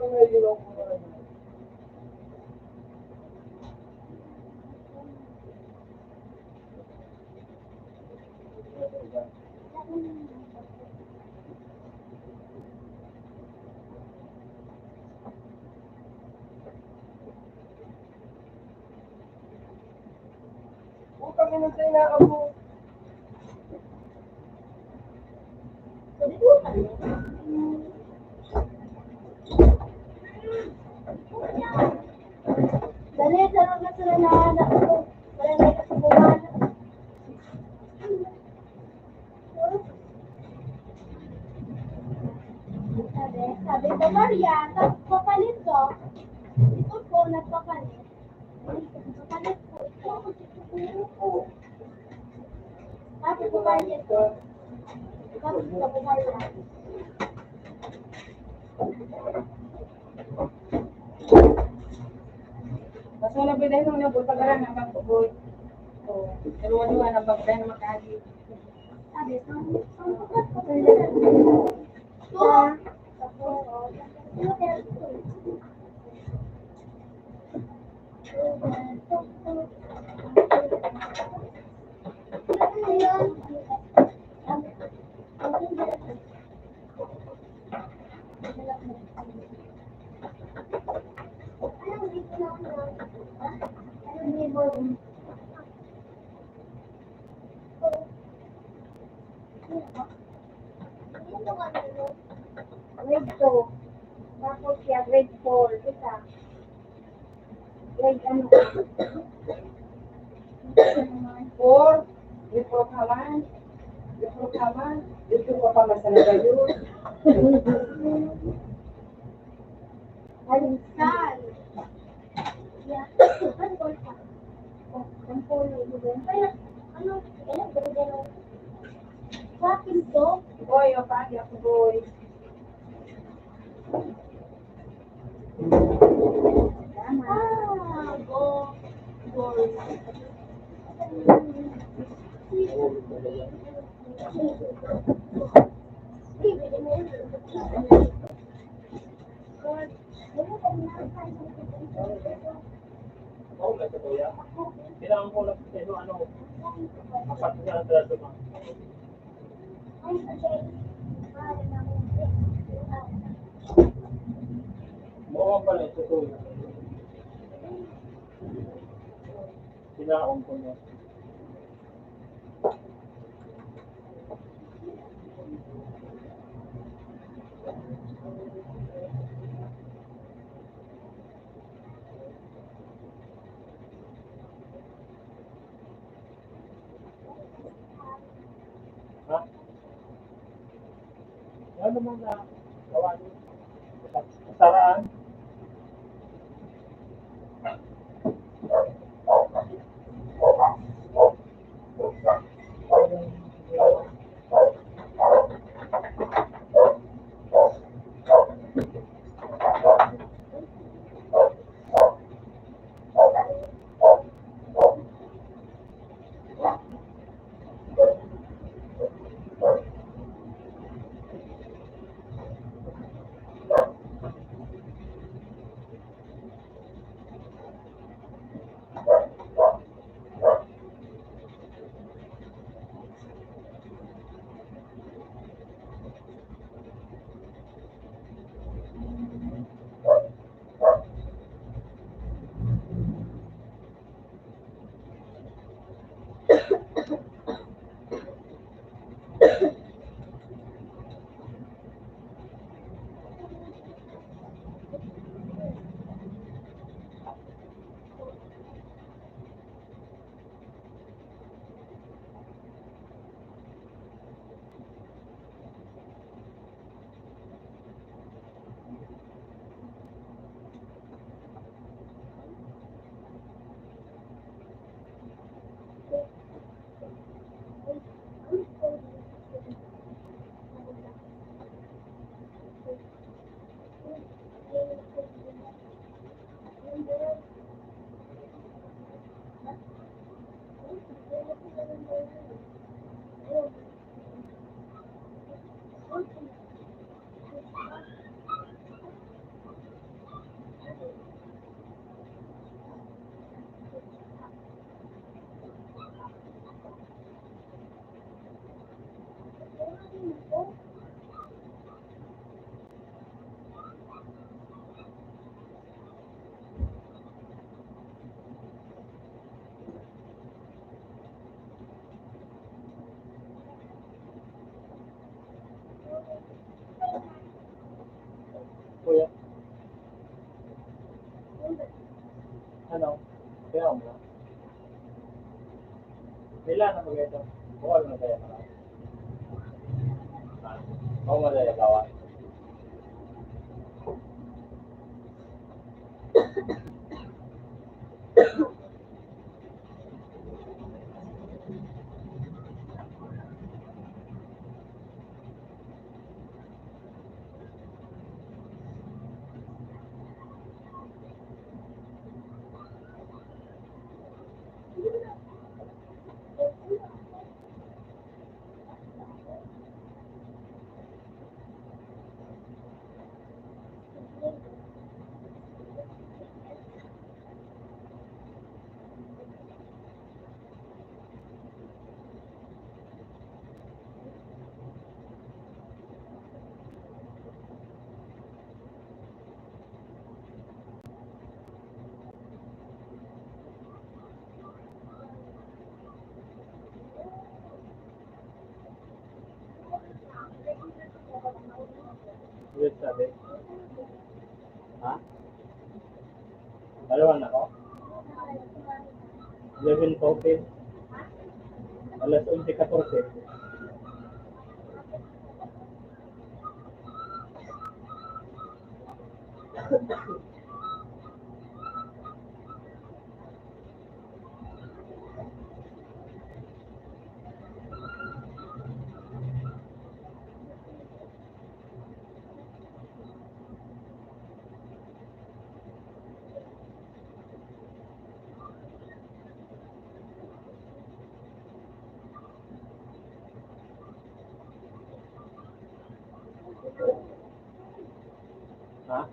may ilaw ko na rin. Utang ina sa inakap mo. Dali, sarap na sila na anak ko. Wala na ikasubuhan. Sabi ko, Maria, papalit ko. Ito po, nagpapalit. Papalit ko. Sabi ko, Maria, ito. Sabi ko, Maria. Mas wala ba dahil nung nabot pag-aran ng pagbuboy. O, dalawa-dua na bagay na makahagi. Sabi ko, ang pukat ko. Ito. Grade 2. Tapos siya, grade 4. Isa. Grade ano ka? 4, ito ka man. Ito ka man. Ito ka pa masalaga yun. Alisan. Yeah. Pampol ka. Oh, pampol. Kaya, ano, gano'n. Sa akin to, Boy, o pagi ako boy. gold. Oo, may katuya. Kailangan ko lang sa ano, apat na traso ma. Mukha pala ito to. Kailangan ko na. Ha? Ano naman na gawa niyo? Saraan? Kuya, ano? Kaya mo? Kailan na mag ito? Bukal na kaya na. Ako madaya gawa. Wait, sabi. Ha? Dalawa na ako? 11:14. Alas 11:14. Ha?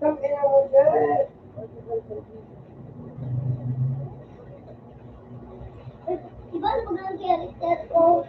Come in, we're good. Iba na mag-ang character ko.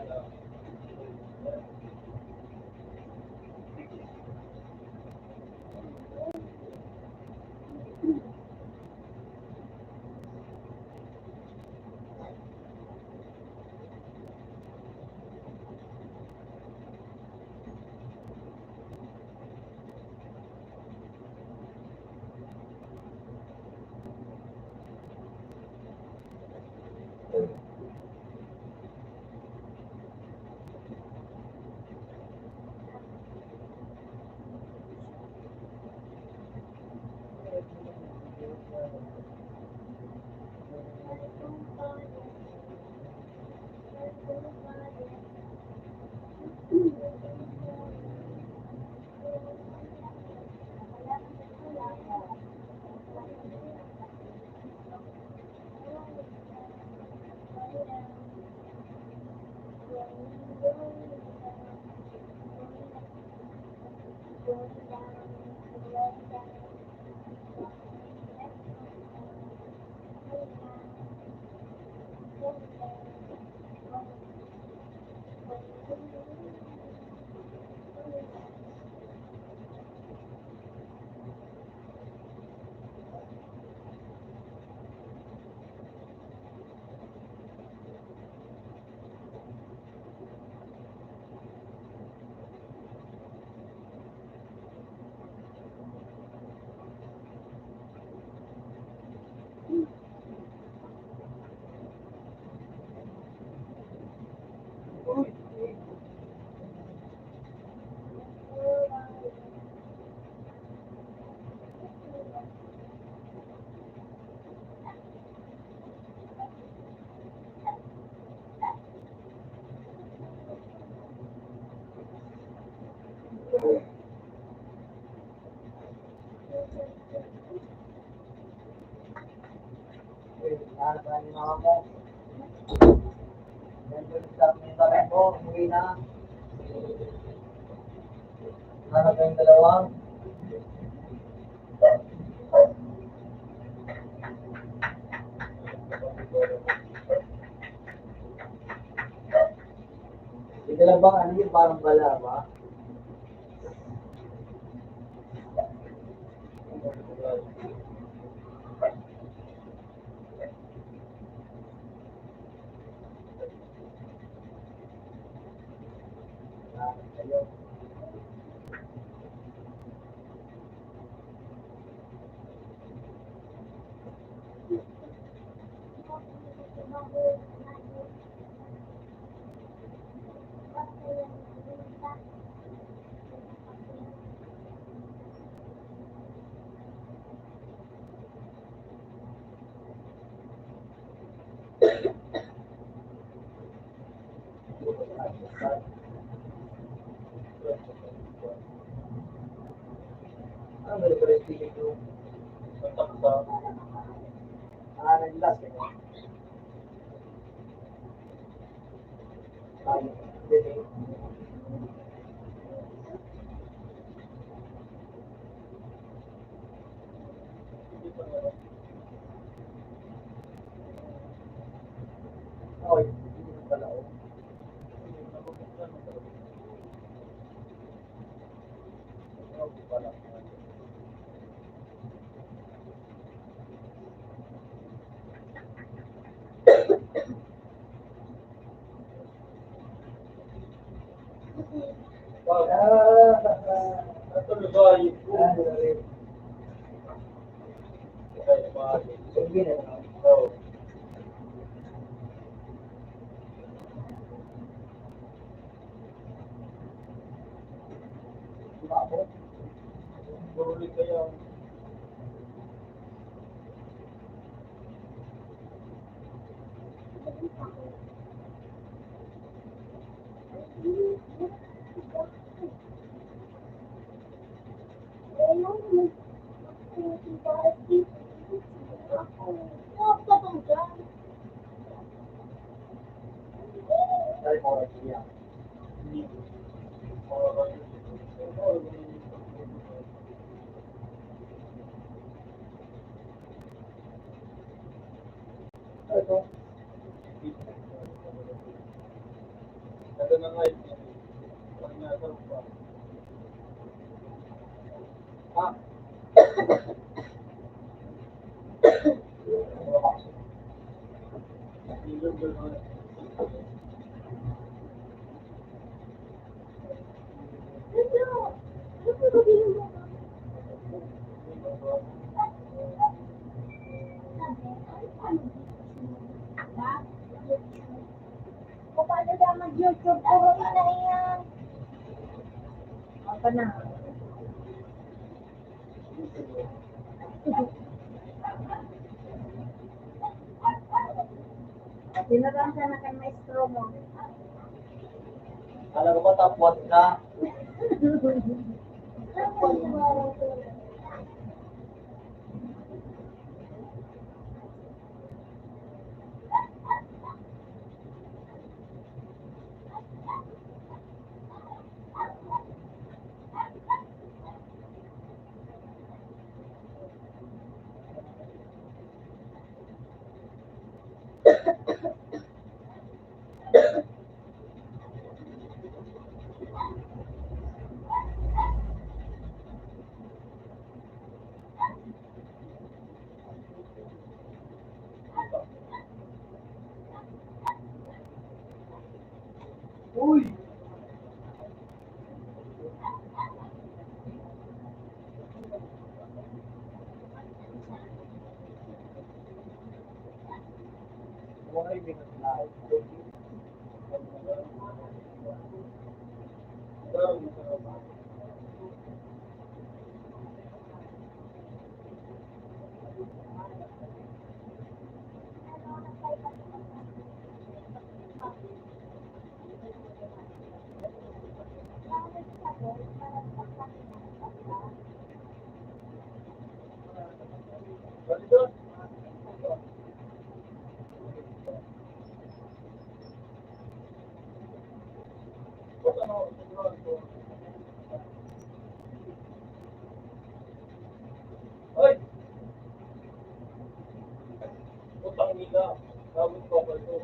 Hanap na ni mama mo. Yan yung sa yung tatay mo, umuwi na. Hanap na yung dalawang. Ito lang bang ano yung parang bala ba? Ayun. Ano ba yung ticket yung nag-last ka niya? Hindi. Okay, hindi pala ako. to. Ganda na nga yun. Parang nasa pa. Ah. Ilog doon na. Paano daw mag-YouTube? Puro na yan. Apa na? Tinarang ka na kay maestro mo. Alam mo, tapot ka. Uy! Mga kaibigan na live. Balik doon. Hoy! Utang nila. Gawin ko ba ito?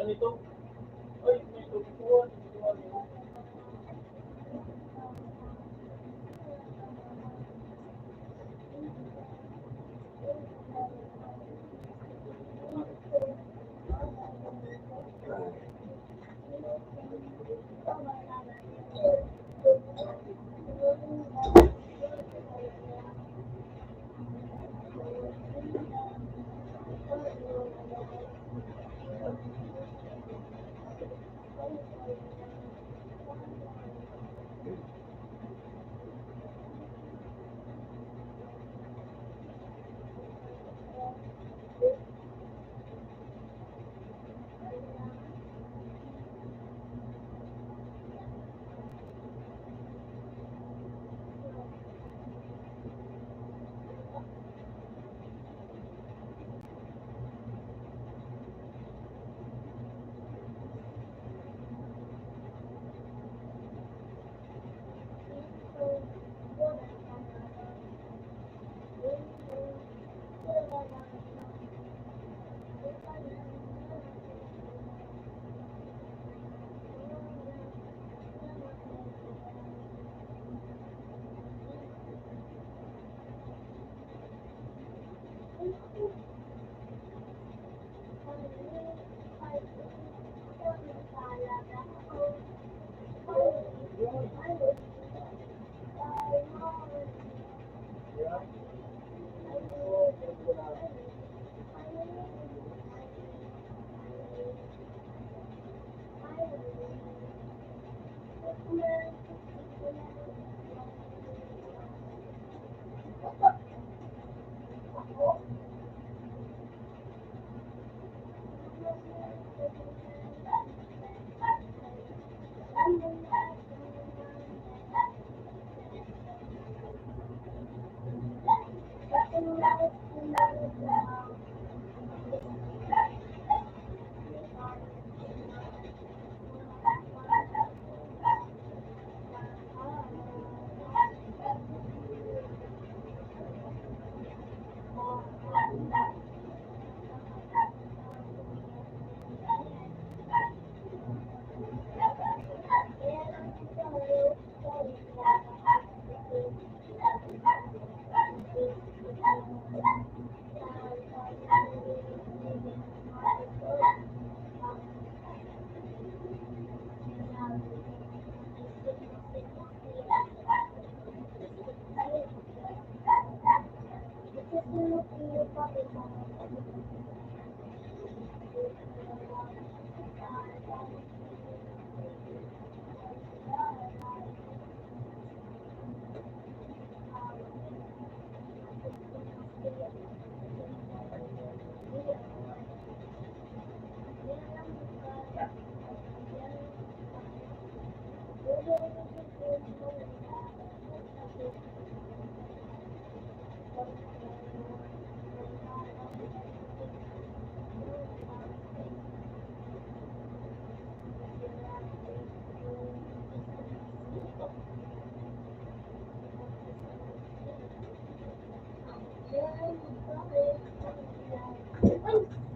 ganito. Ay, may tubuan.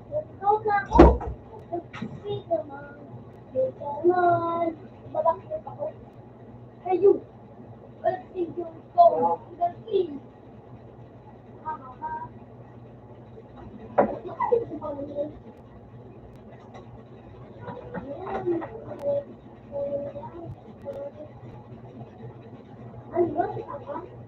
Nag-go na ako. Nag-speak naman. Dito naman. Balakit ako. Ayun. Balakit yung ko. Balakit. Ha, ha, ha. Balakit yung ko. Ano ba? Ano ba?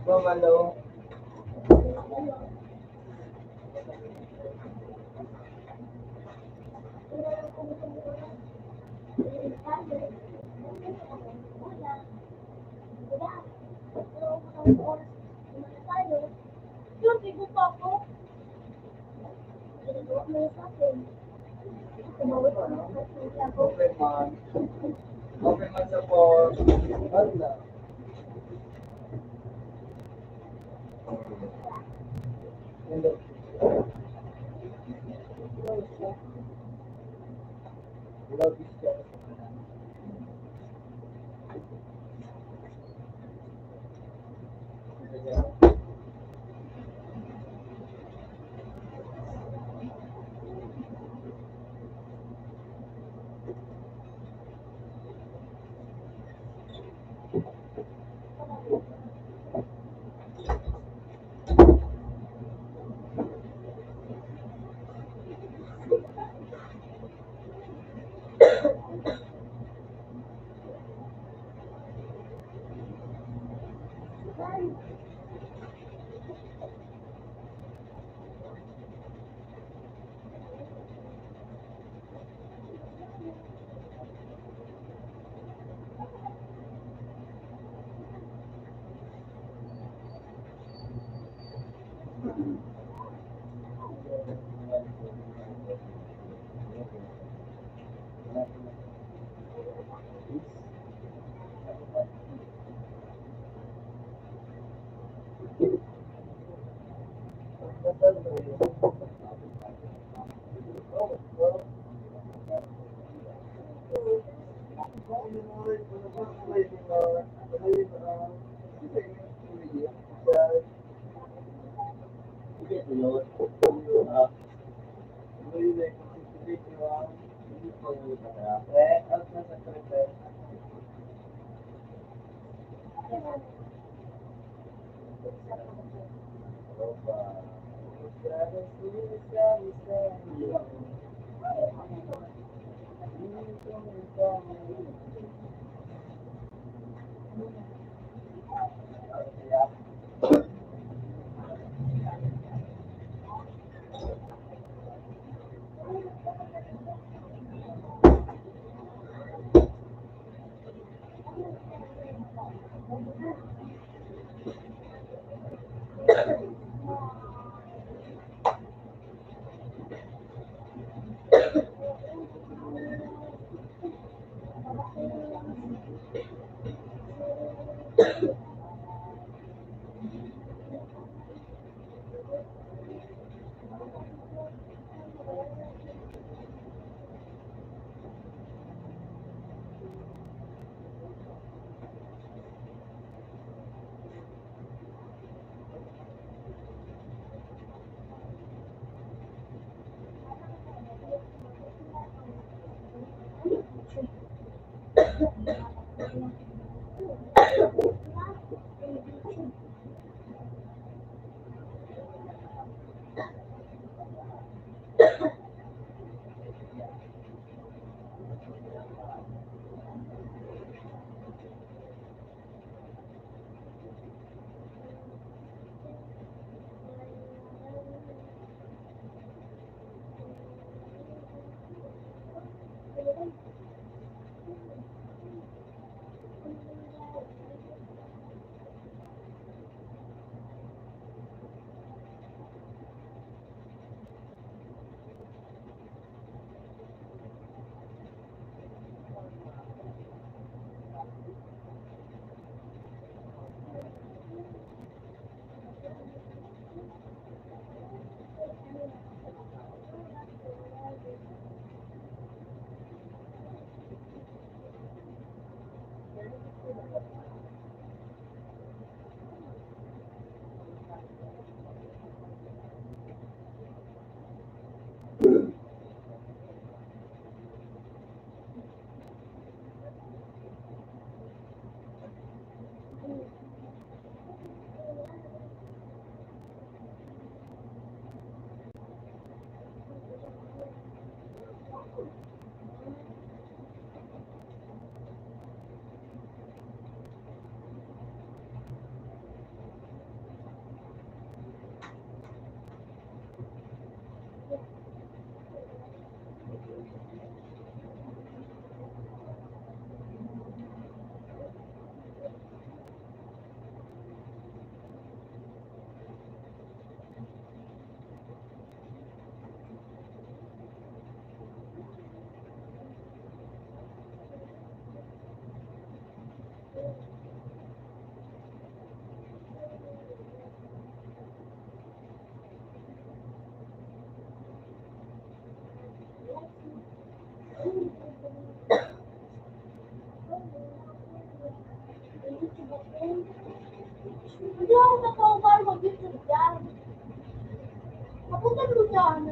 Bumalo. Yun, bigo pa ako. Ginagawa mo yung sa akin. Tumawag ko na ako. Open man. Open man sa for. Bala. Hello. Love is just. Hindi ako nakaupar mag-YouTube dyan. Napunta mo dyan.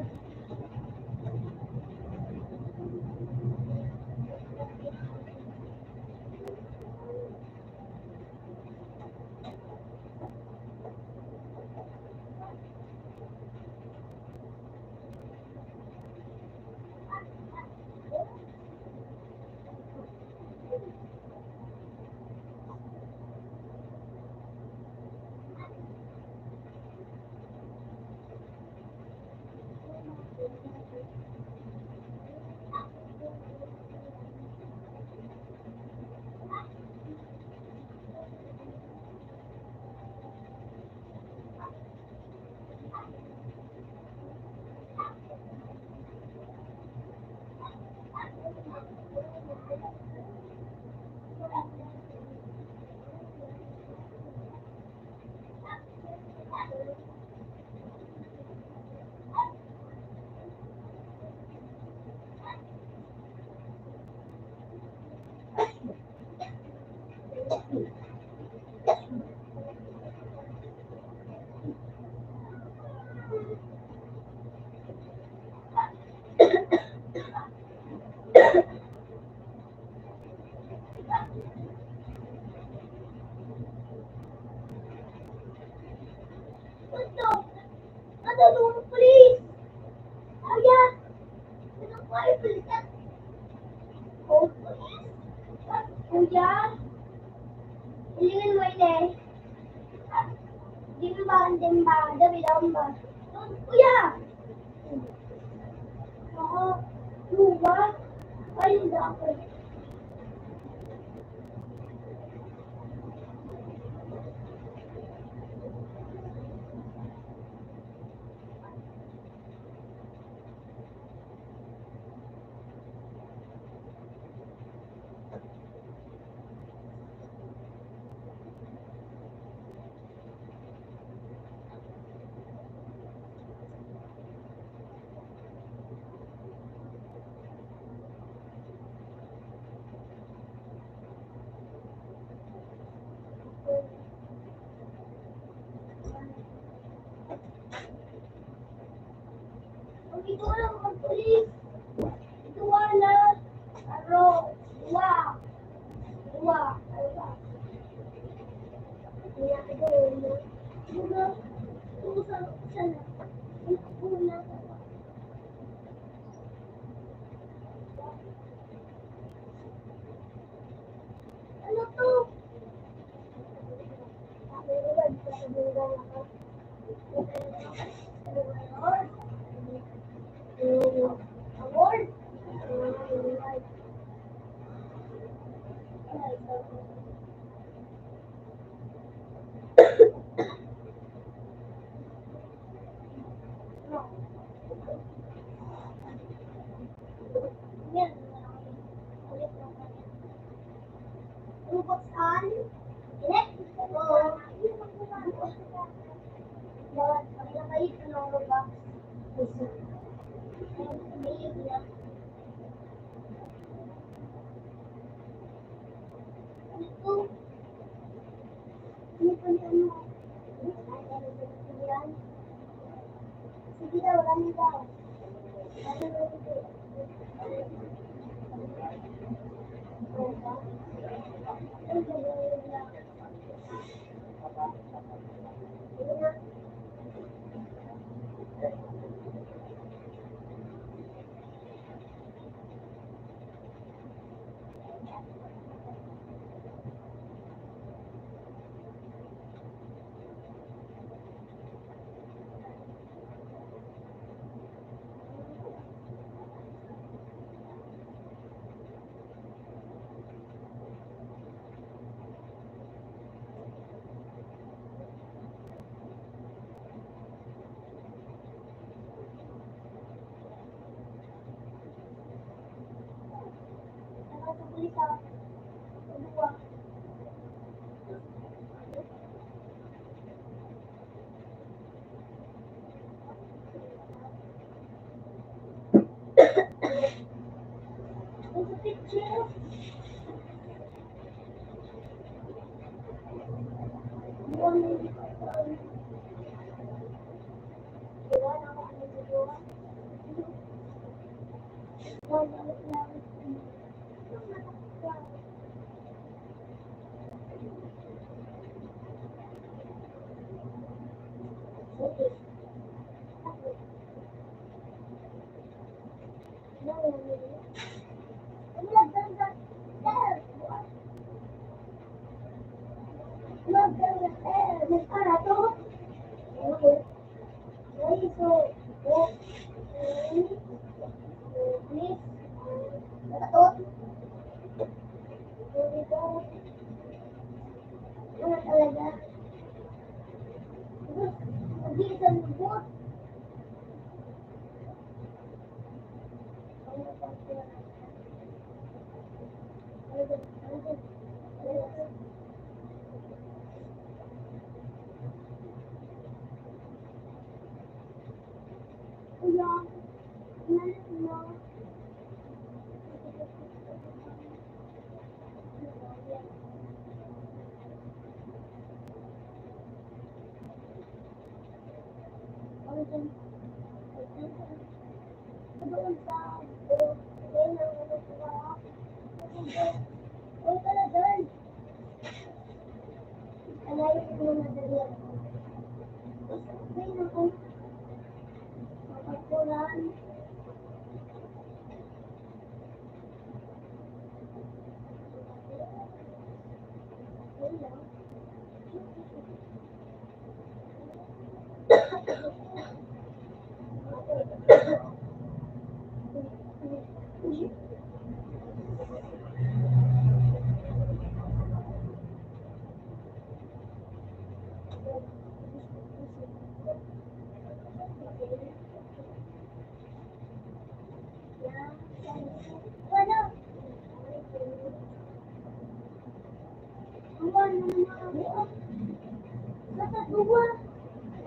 Kuya, hilingin mo ini. Di ba din ba? Dabi daw ba? Kuya! Oo. Luwa? Ayun daw ako. Ito lang magpulis. Ito wala. Aro. Dua. Dua. Dua. Kaya ito yun. Dua. Dua sa sana. Una. Ano to? Sabi ko ba, di ka sabihin ako. Award. Yan. Rubutan. Inek. Oo. Bawat kanila kayo ng rubak. Ayun, niya. Ito. Ano pa ano? Yan. Sige daw, ano daw? Ano daw ito? Nakasabuli sa dua. There's a picture. One. Diba? Nakakano sa dua?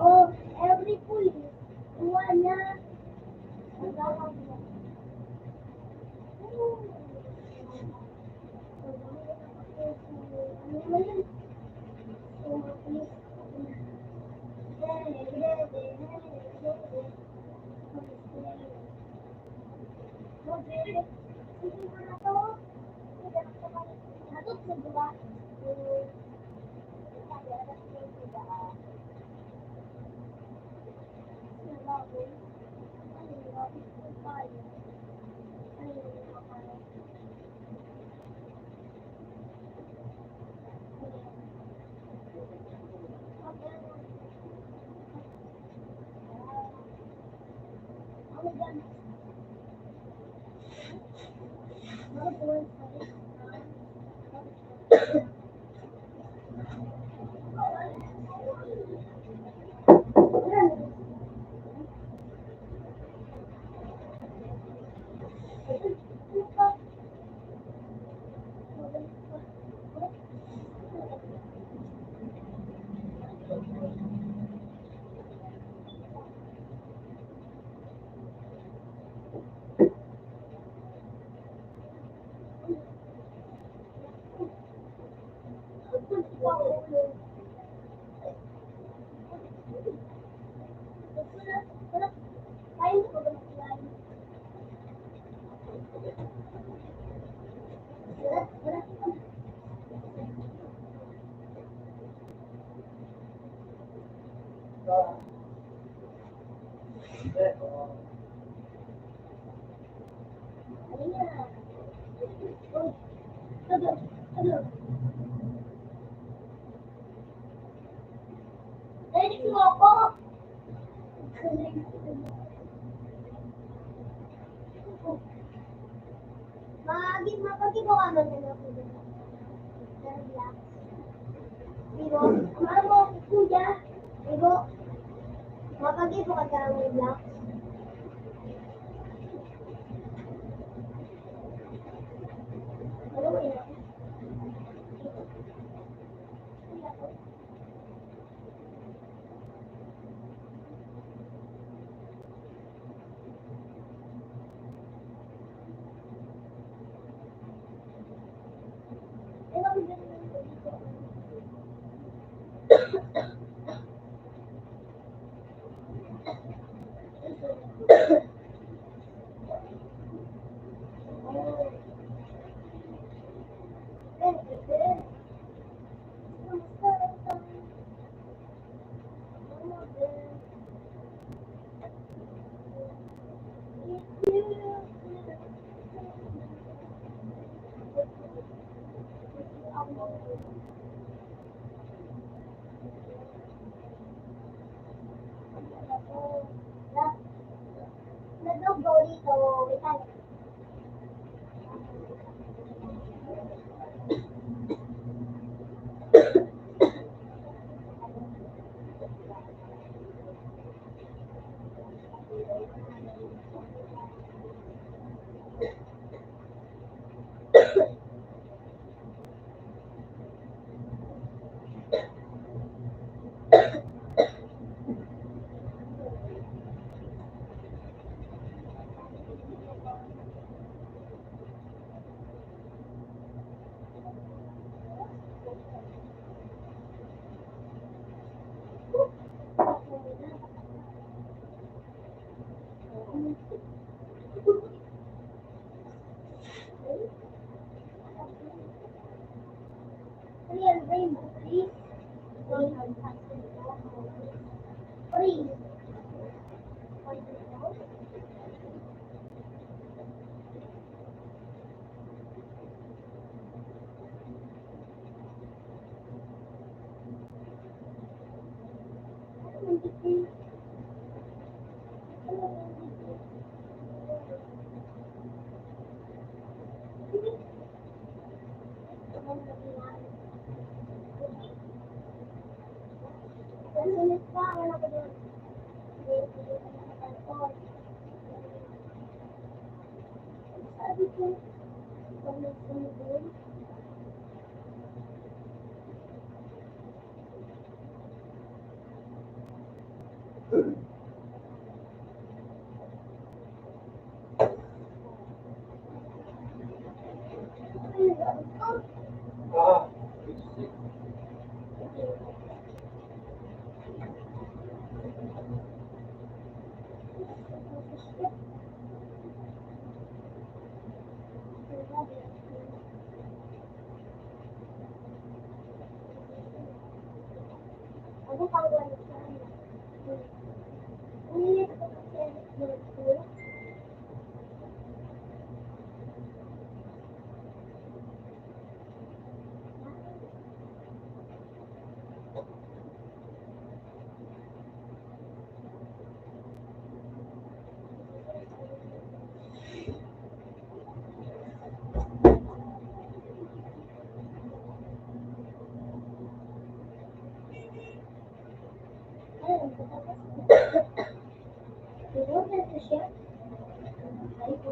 Oh, every police, dua na. Ready mo ako? Mapag-ibo ka man na ako dun. Relax. Ibo, ano mo, kuya? Ibo, mapag-ibo ka ka relax. Ano mo yun? Let's go dito. Wait lang. Real rainbow, please. Please. Ah, Ano pa ba ito? Hindi ko kasi siguro na siya. Ay, ko.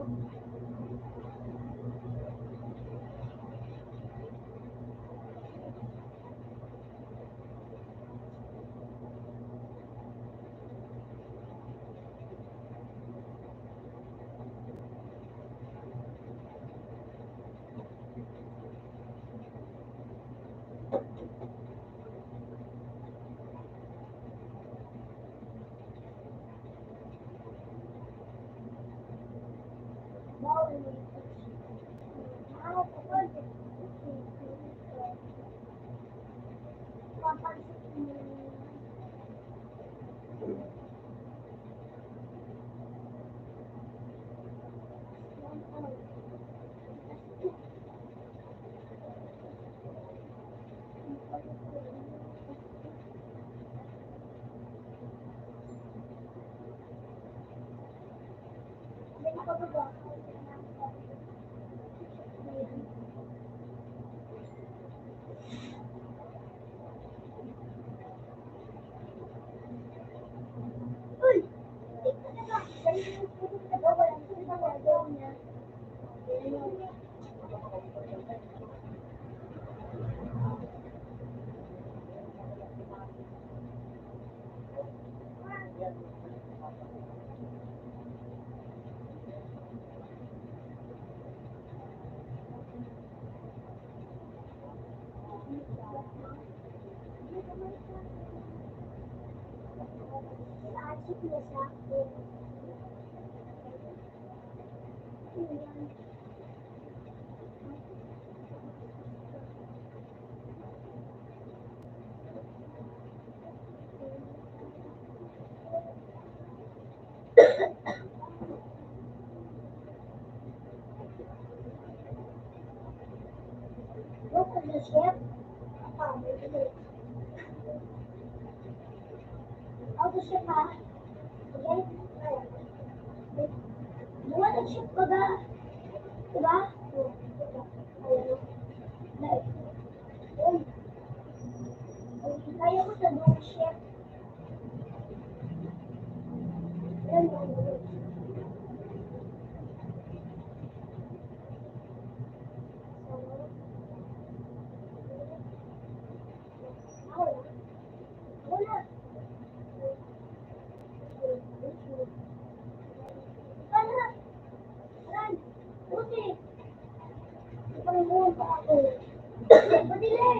Bawal mo ito. Kapag papansin mo uy! Asik na sa akin. Look at the ship. How the ship ha? Okay? Buwan ang ship ko ba? Diba? Kaya ko sa buong ship. Wala. Wala. Ran. Buti. Panginoon pa ako. Padili.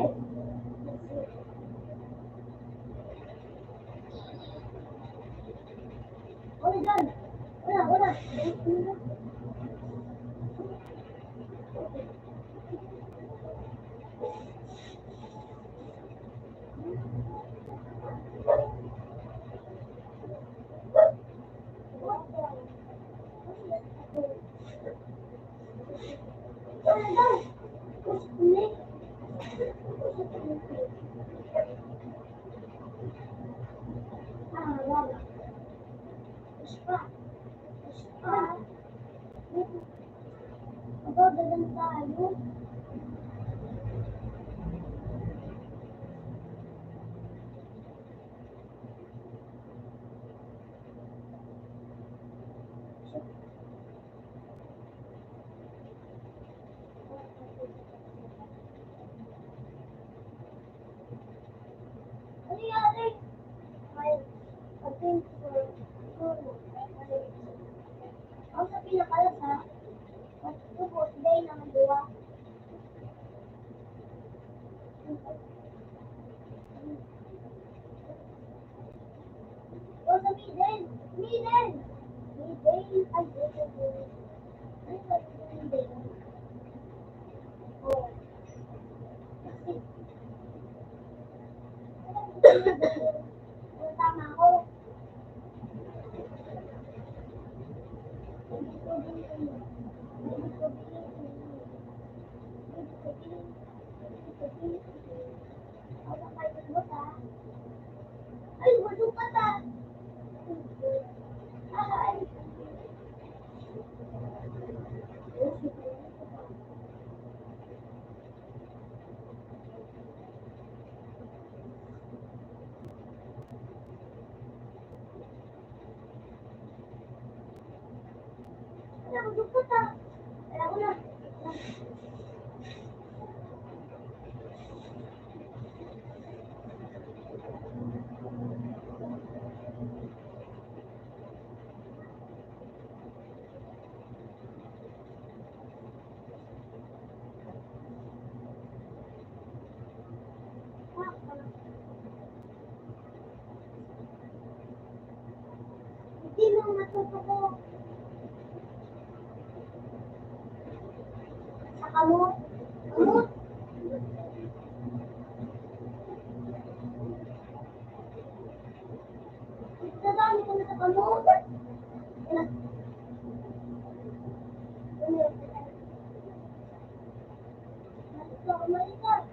Wala dyan. Wala, wala. Wala dyan. Kusti. Ah. Magdadala tayo. Ano nangyari? I think ako sa pinakalas ha. At tubo, today naman diwa. O sa middle! Middle! Middle! Ay, middle. Ano ba ito middle? Oh. Kasi, tama ako. Ibig sabihin, ibig sabihin, ako kayo magbot ha. Ay, busog ka ta. Ay. Ay, busog ka ta. Alam ko na. Hindi mo matutuko. Sa kamot. Kamot. Dadami ko na sa kamot. Natuto ako malikat.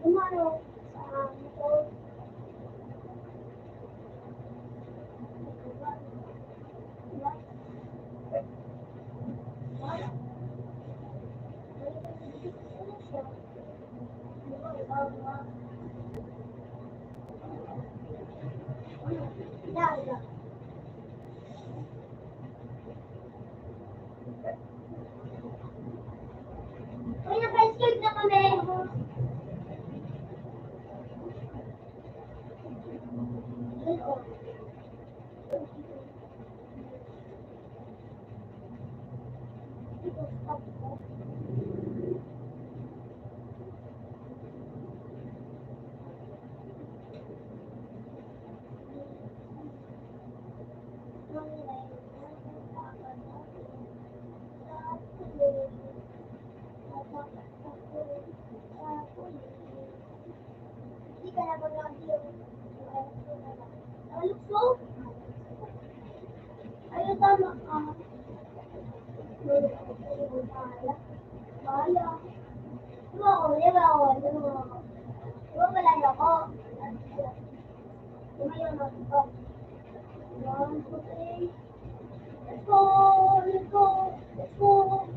Gumano sa motor. Yeah. Uy, naka-escape na kami. Hindi ka na mag-audio. Nalukso? Ayun, tama ka. Kaya. Diba ako, diba ako, diba ako. Diba malayo ako? Diba yung ako? 1, 2, 3. Let's go! Let's go! Let's go!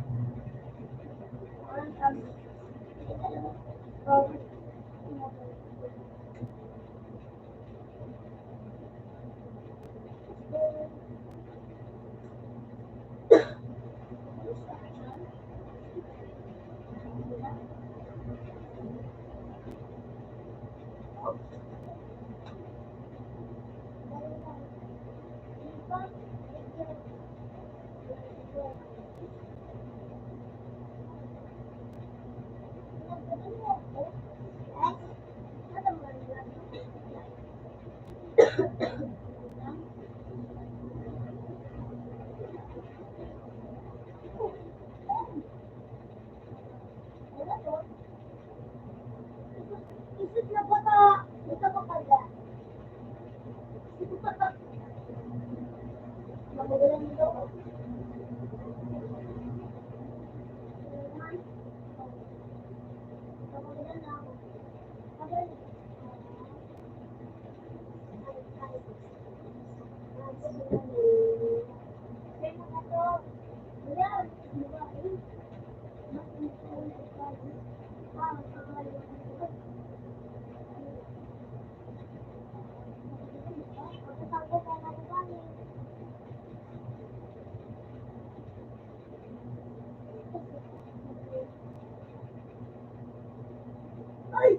Ay!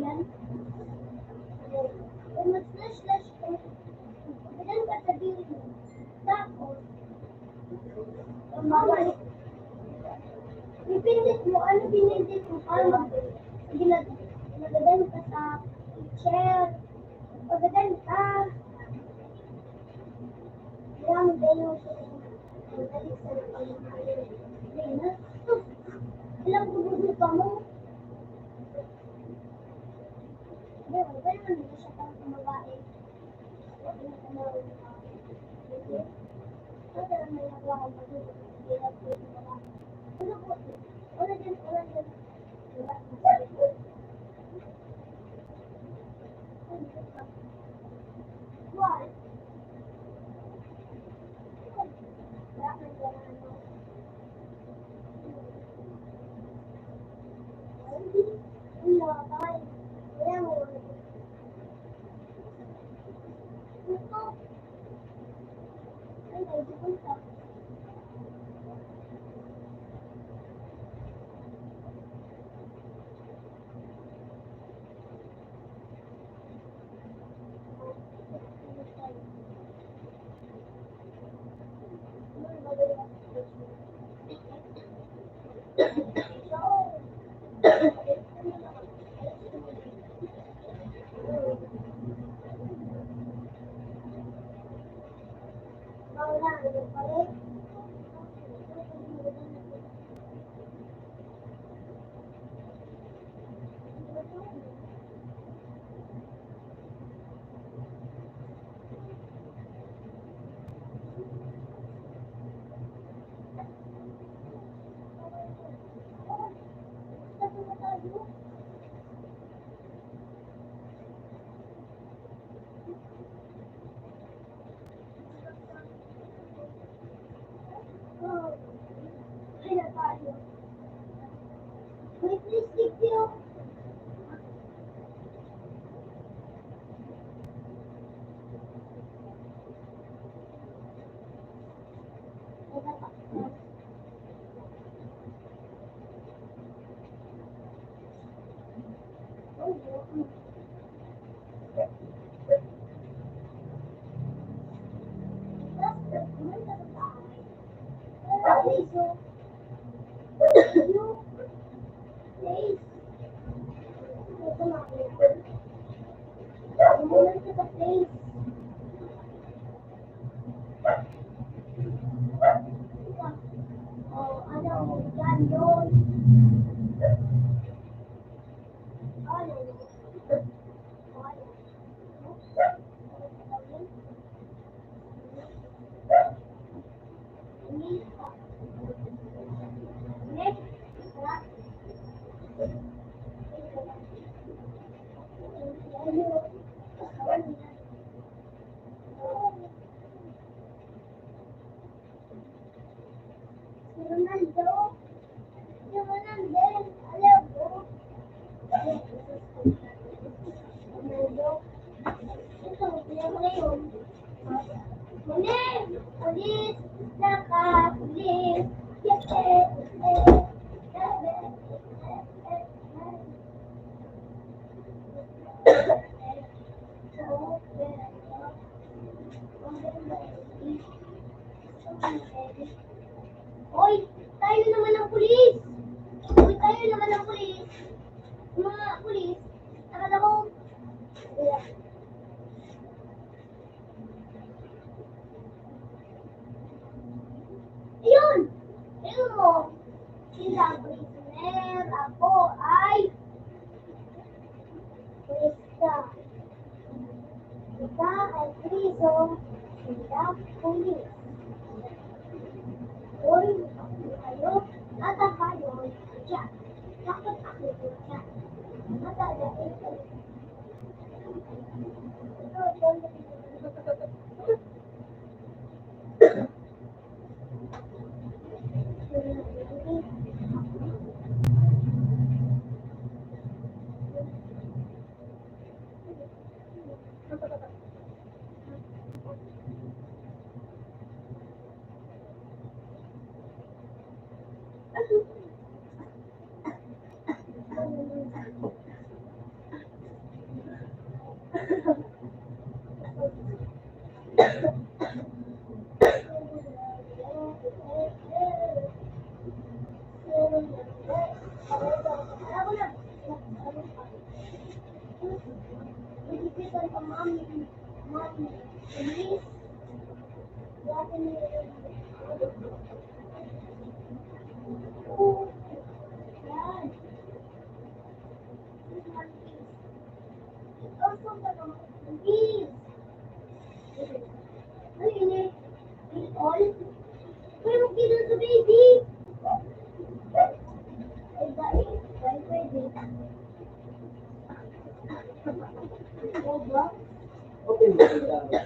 Yan. Umat-slash ko. Ilan ka sabihin mo? Tapos, mawalik. Ipindit mo, ano pinindit mo? Para magadan ka sa chair. Magadan ka. Kaya mo tayo sa balik sa pag-alala. Ilang gugulo pa mo? Pero hindi siya pang kumabae. Wait, please, give you. Oh, ano, yan yun. Ano, Ronaldo, yung Ronaldo, alam mo, Ronaldo, ito, pinag ngayon. Pulis! Pulis! Naka-pulis! Yes, Hoy! Tayo naman ang pulis! Hoy, tayo naman ang pulis! Yung mga pulis, nakala ko, Priso, sila, pulis. Hoy, kayo, nata kayo, dyan. Bakit ako dyan? Nata dyan. Pero kita sa baby. Ay, dahil. Dahil pwede. Diba? Okay, maganda.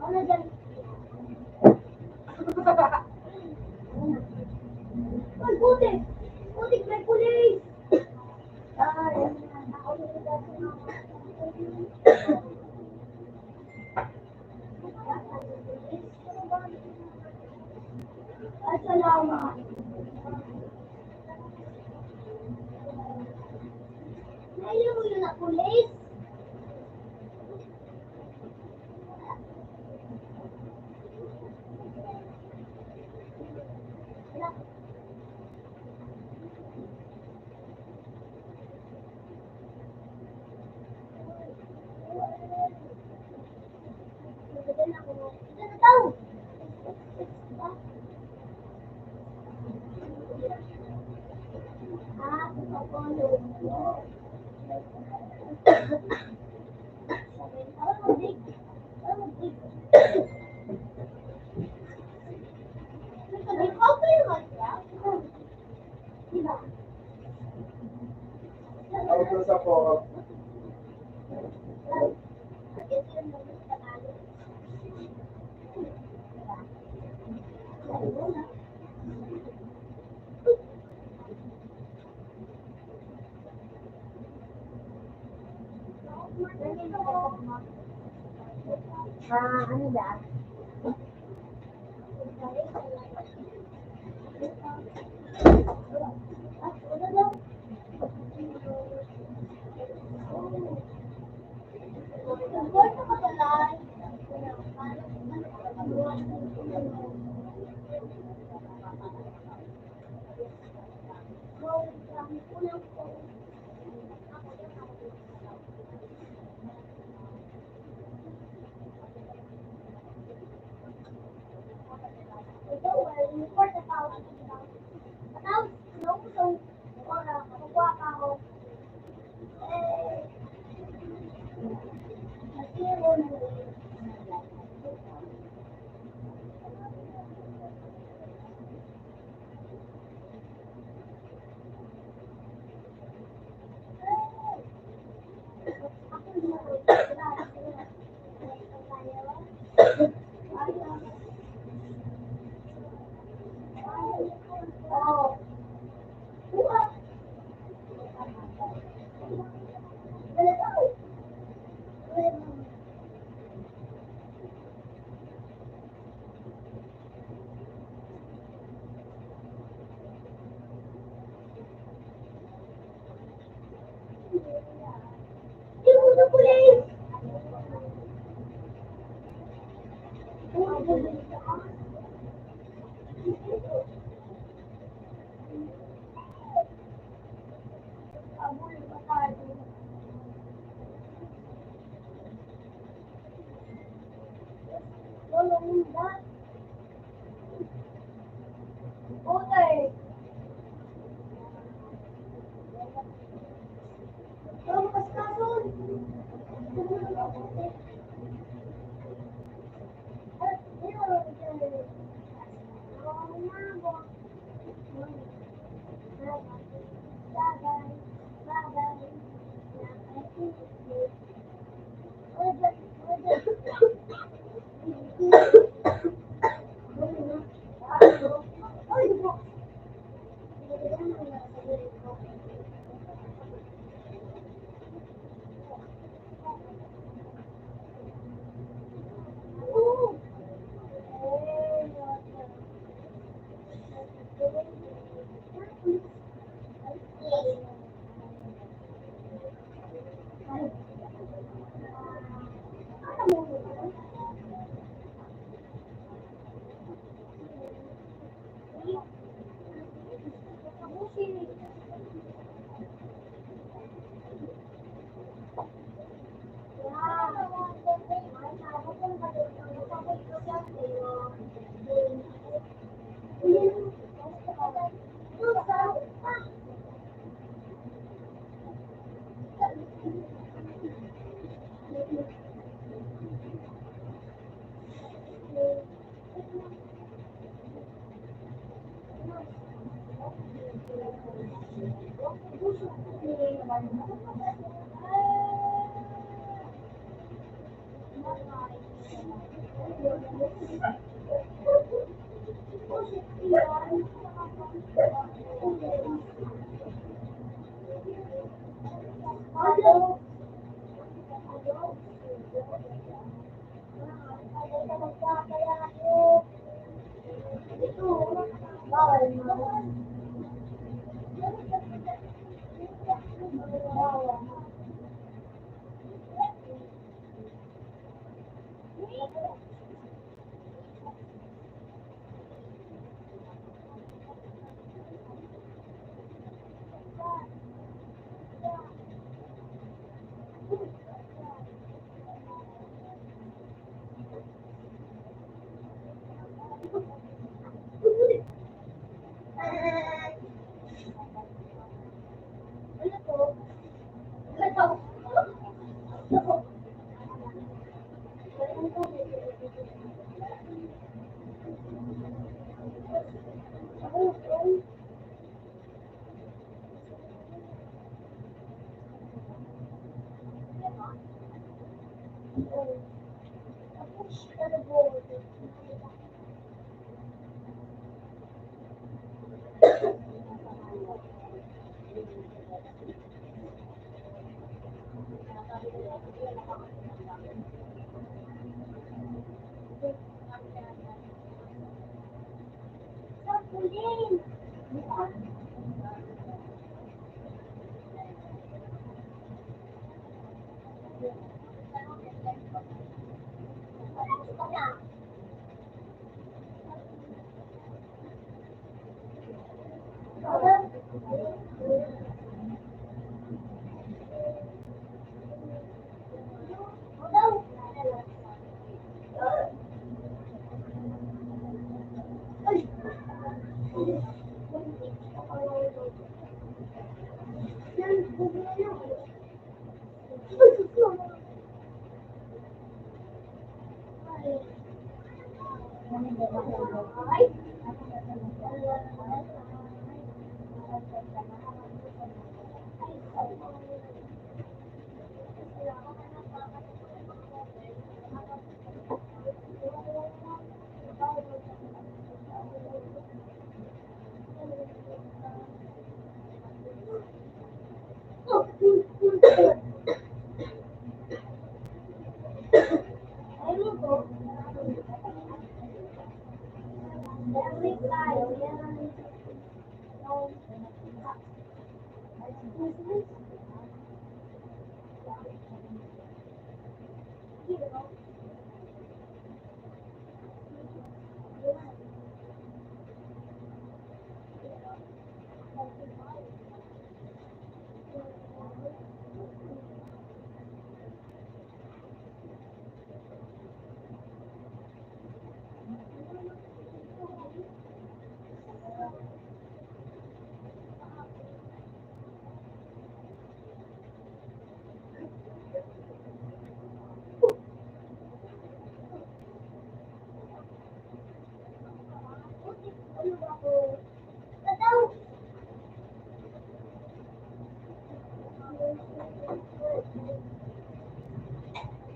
Ano dyan? Ay, putik! Putik, may pulis! Ay, ako yung dati na. Ay, salamat. Ngayon mo yun na pulis? Ako po sa po. Ano ba?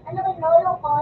Ano yung lolo ko?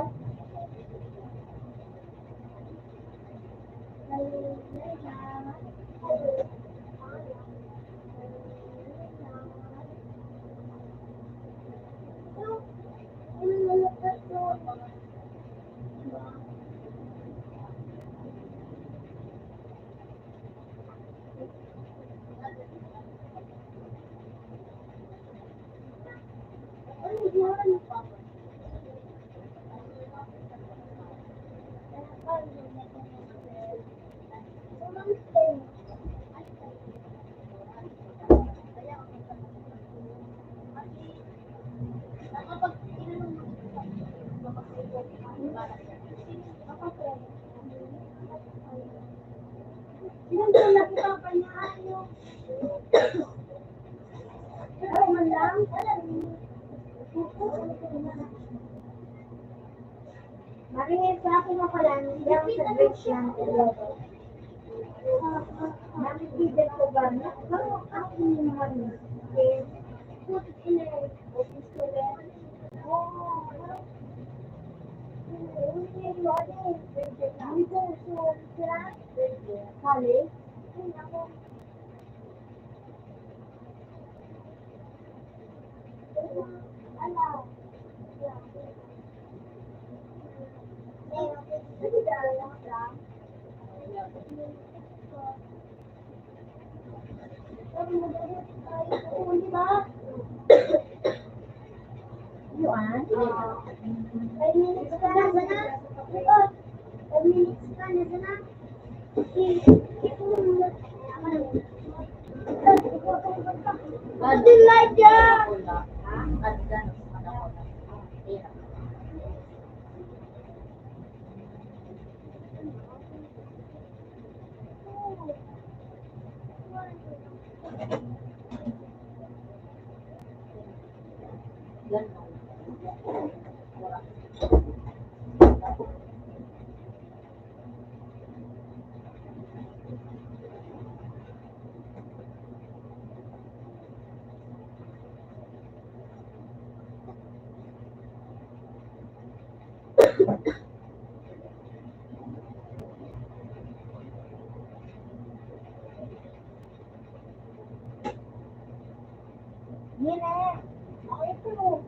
Sinang ko nagpapanyahan yung ay, man lang. Maringin sa akin na pala, hindi ako sa bridge yan. Nakikita ko ba na? Parang ako yung naman. Eh, put it in a office ko din. Oh, Kali? Ay, ako. Ano? Yuan? 5 minutes ka na sana? Oo. 5 minutes ka na sana? Pati light yan! Nina, ako ito.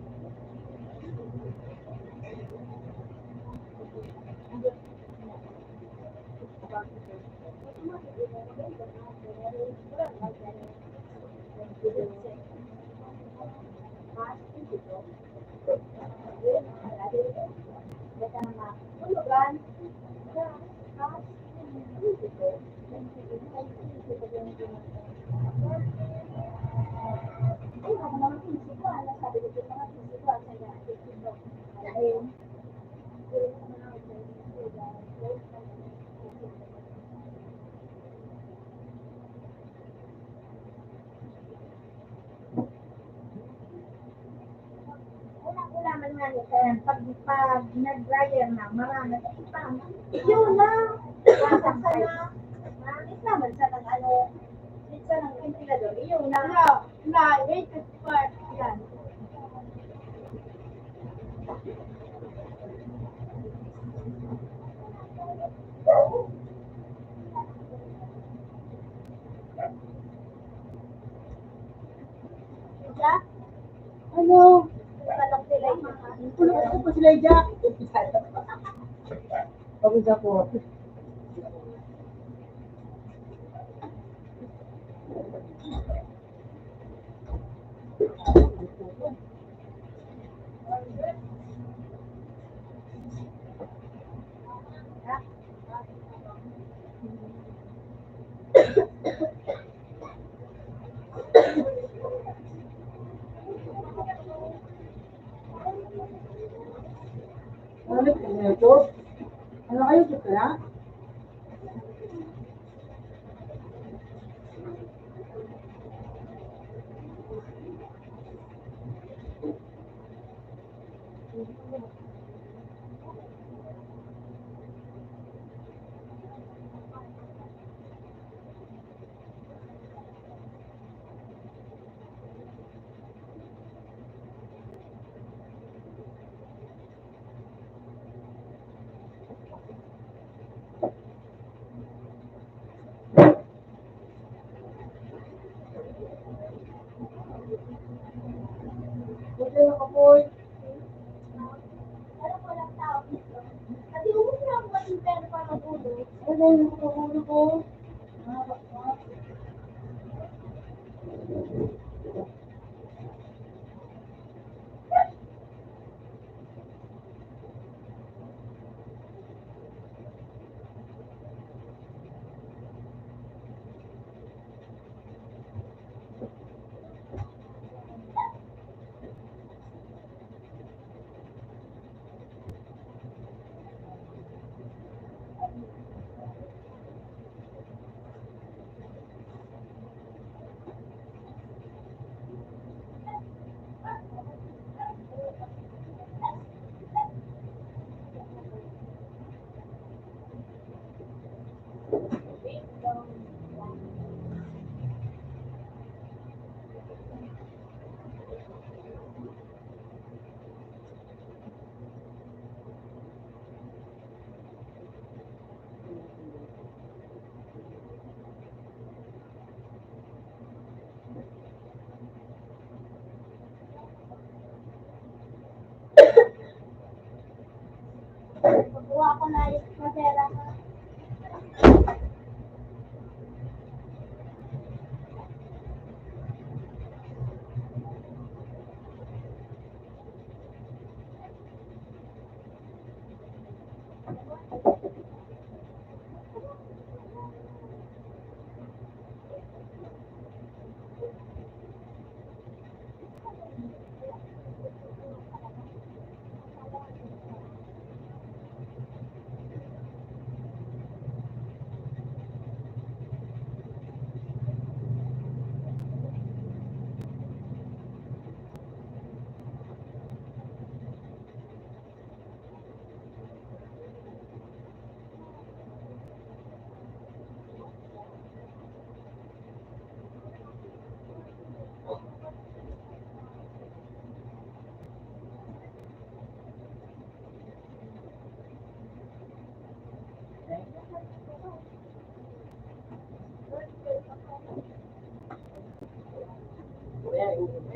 Ulaman nga nito yan. Pag nag-dryer na, marami. Ipang. Yun na. Pasang ka na. Maramit naman sa ng ano. Sa ng ventilador. Yun na. Na. 8 yan. Jack? Ano? Palok sila yung Tulog ko pa sila Jack. Pagod ako. Ano kayo ito? Ano kayo ito kaya? Buti na kapoy. Alam ko lang tao dito. Kasi ubus na ako kasi pera para matulog. Ano yung kakulo ko?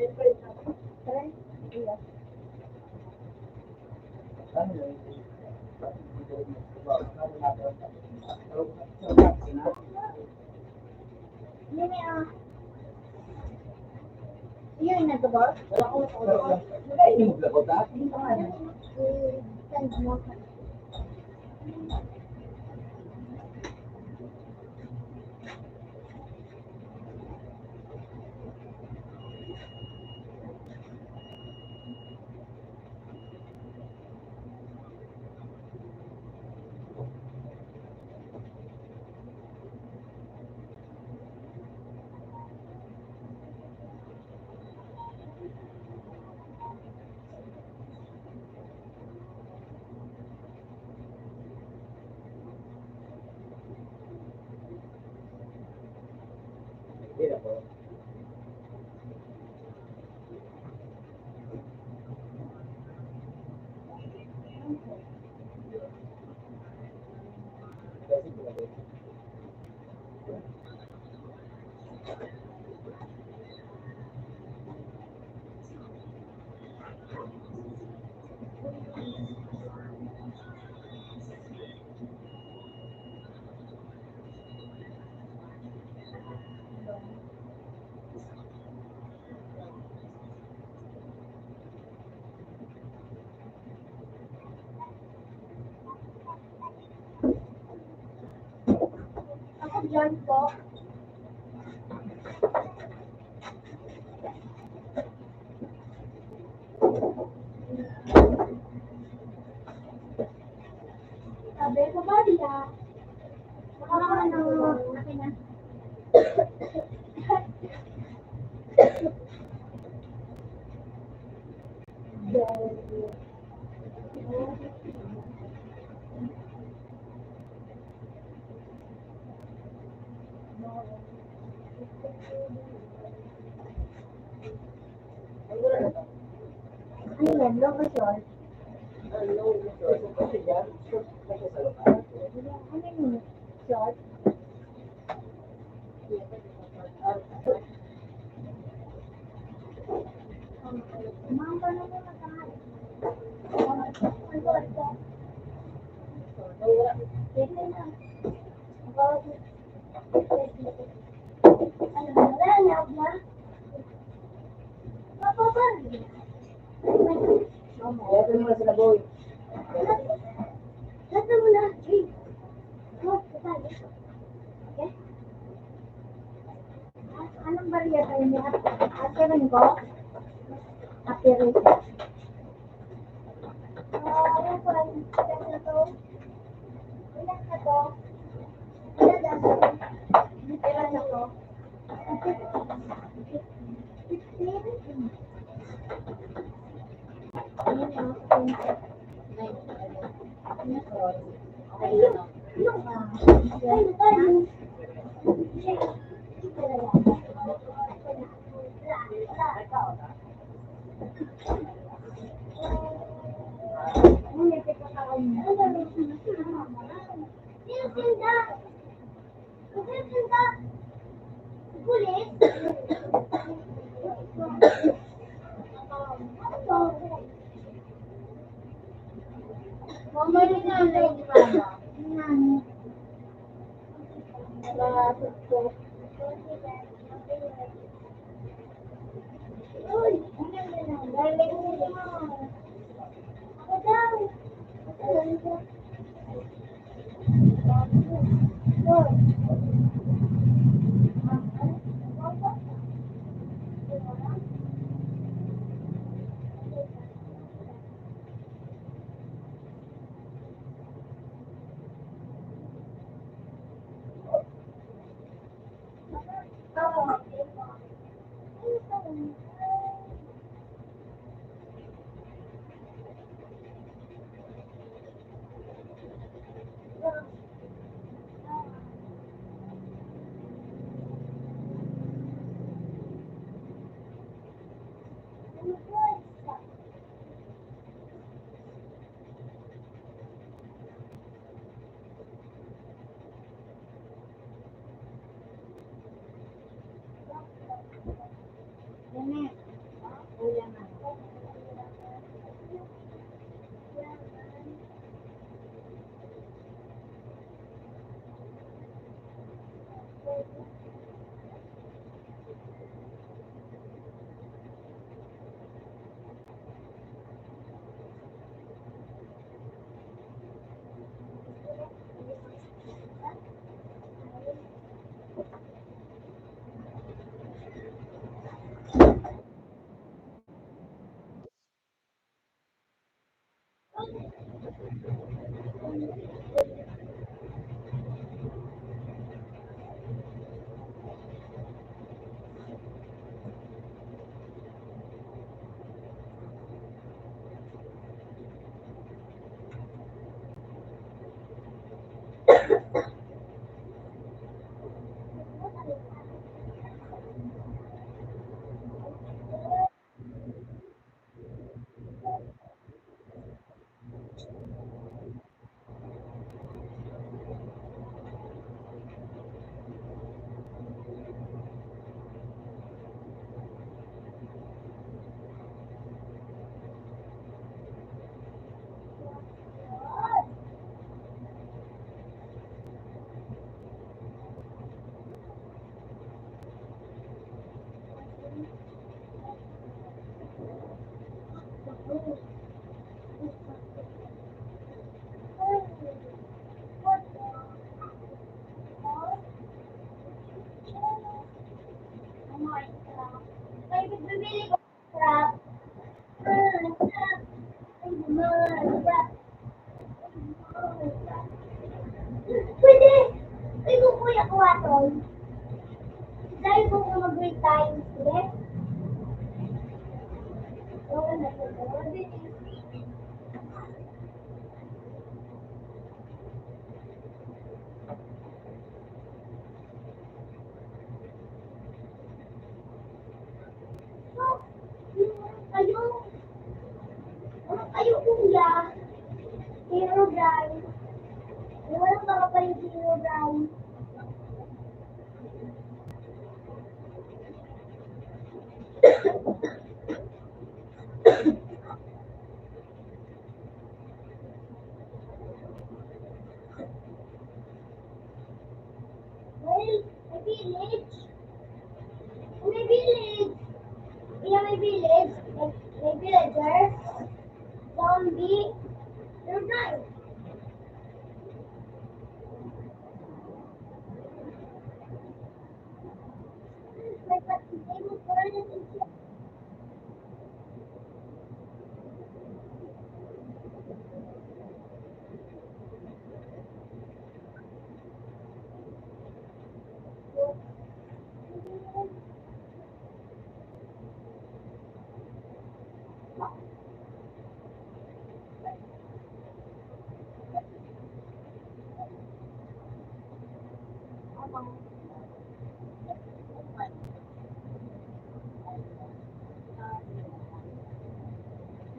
Try. Iya. Ini iya ini to boss. Send mo. Ako dyan po. Sabi ko ba diya? Baka ng akin na. Ano yan? Long or short? Ano yun? Short? Ma'am, paano mo matahal? Ito. Ito na. Ano na? Wala na ba? Mapapari. Ito naman sila boy. Lata mo na. Oh, kasali. Okay? Anong bariya kayo niya? Apirin ko? Apirin. Ano po? Ilan na to? Ilan na to? Ilan na to? Ilan na to? 15? Ayun. Ayun. Ayun. Mamali na ang lady mama. Uy, galing mo naman. Ako daw. Yan na. Ay, bibili ko crab. Pwede! Ay, kung kuya ko ato. Dahil kung mag-great time. Sige? Oo, nasa. Kayo, kayo kuya. Hero guys. Walang mga pa yung hero guys. Well, may village. May village. Yeah, may village. May villager. Zombie. They're nice. Like, but they will burn it into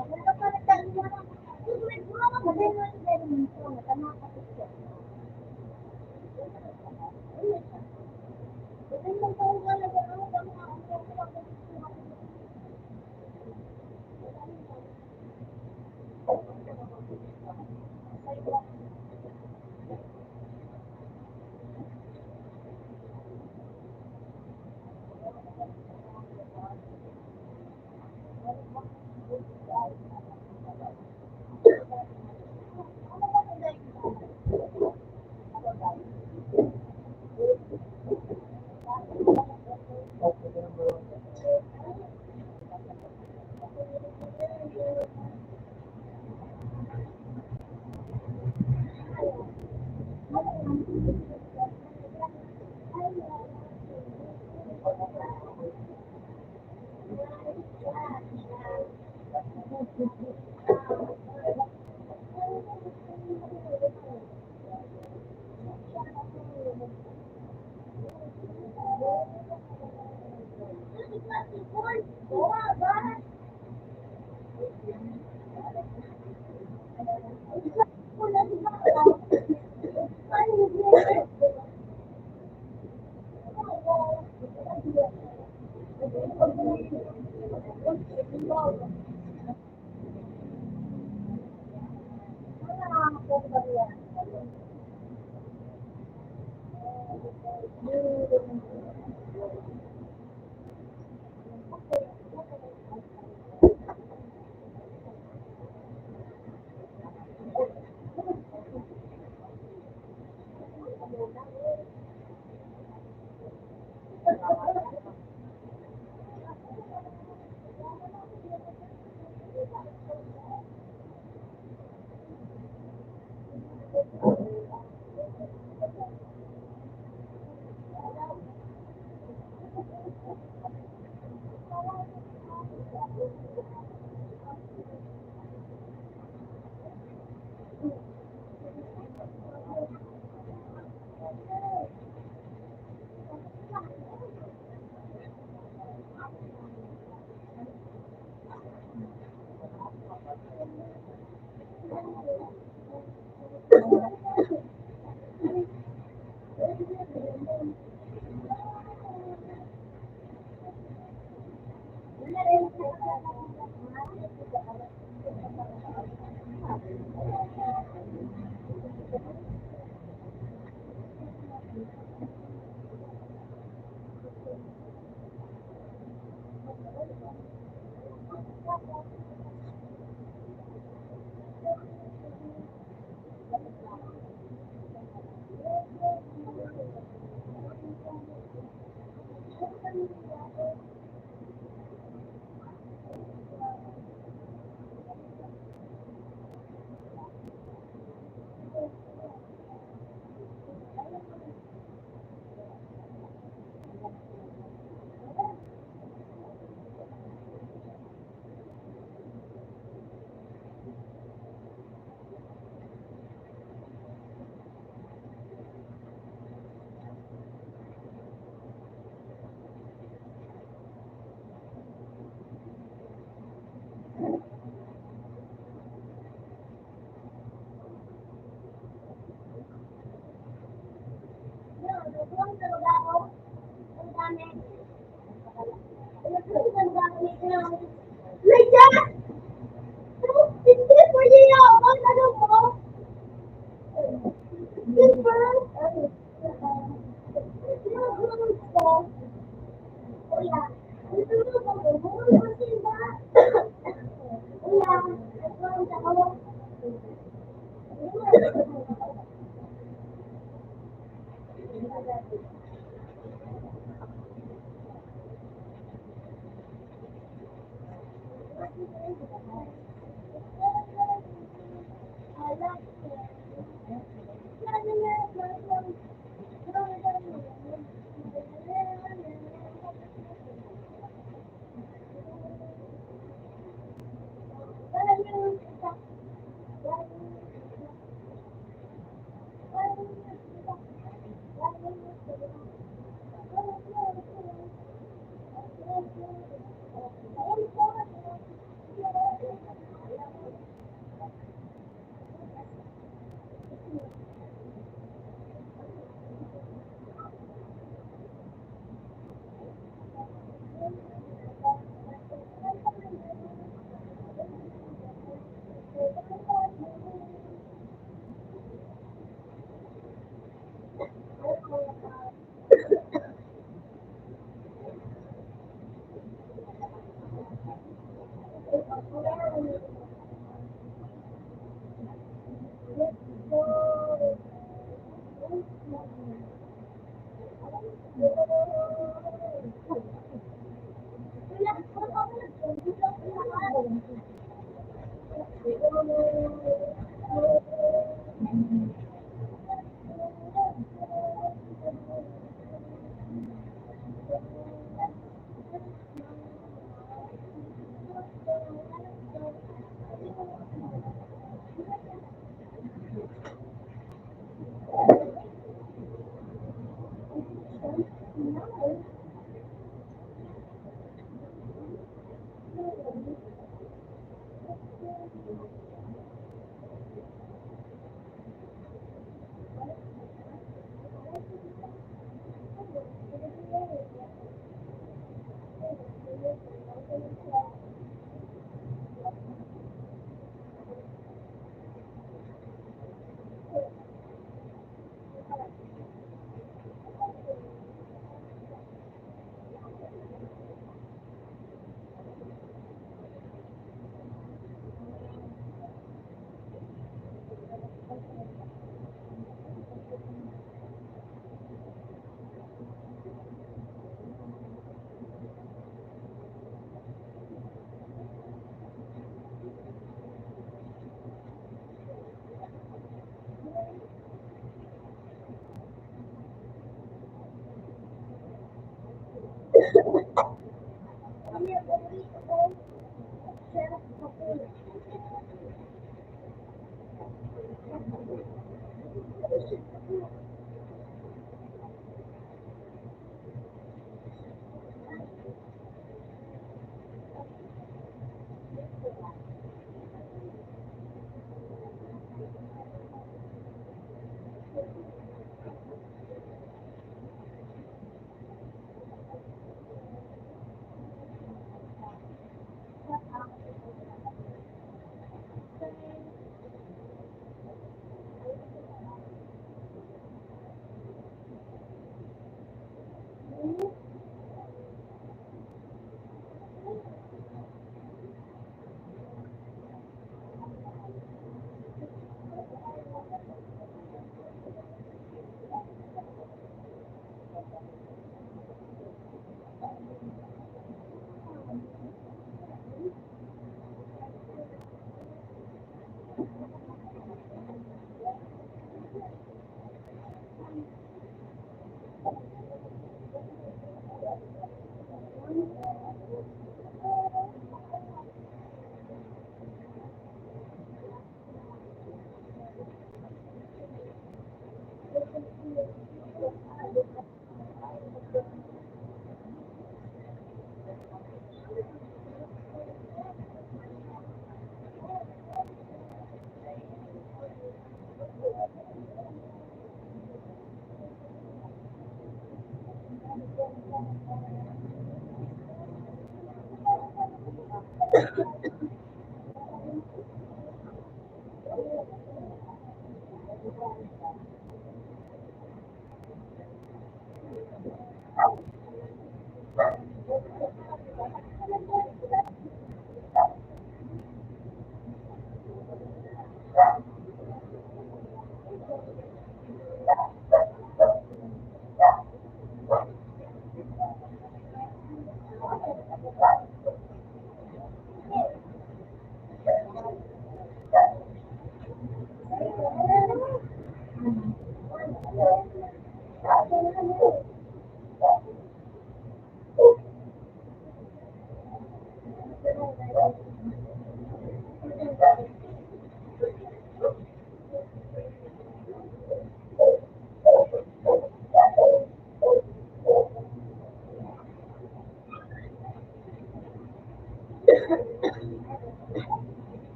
maganda pa rin tayo na. Maganda rin tayo nito. Maganda pa rin tayo. Maganda tayo na nag-aaral.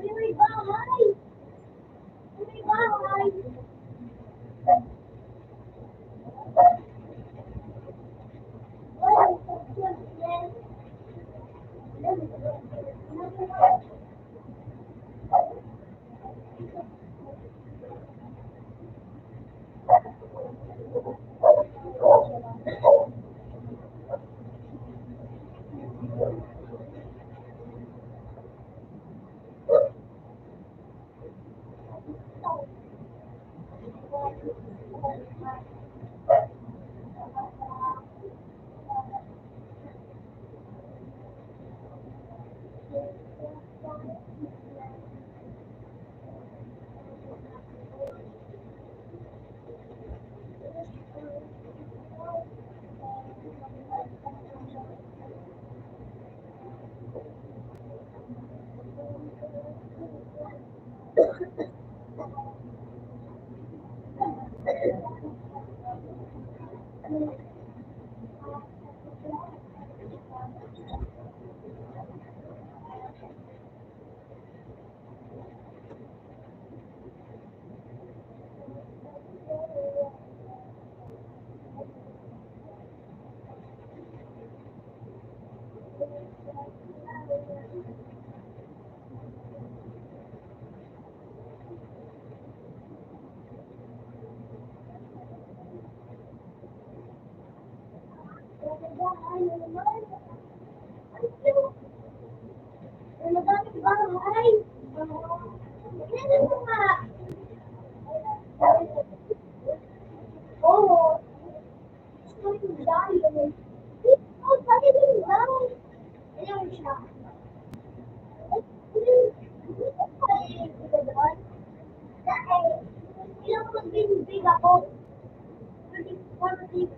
May bahay! May bahay! Madaming bahay. Tingnan mo nga. Oo. Ang dami. Oh, sabi din daw. Ayun siya. Ilang magbibig ako. 40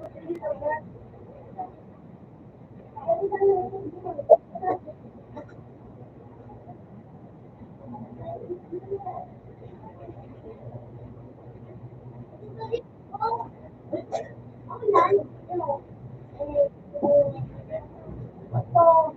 So,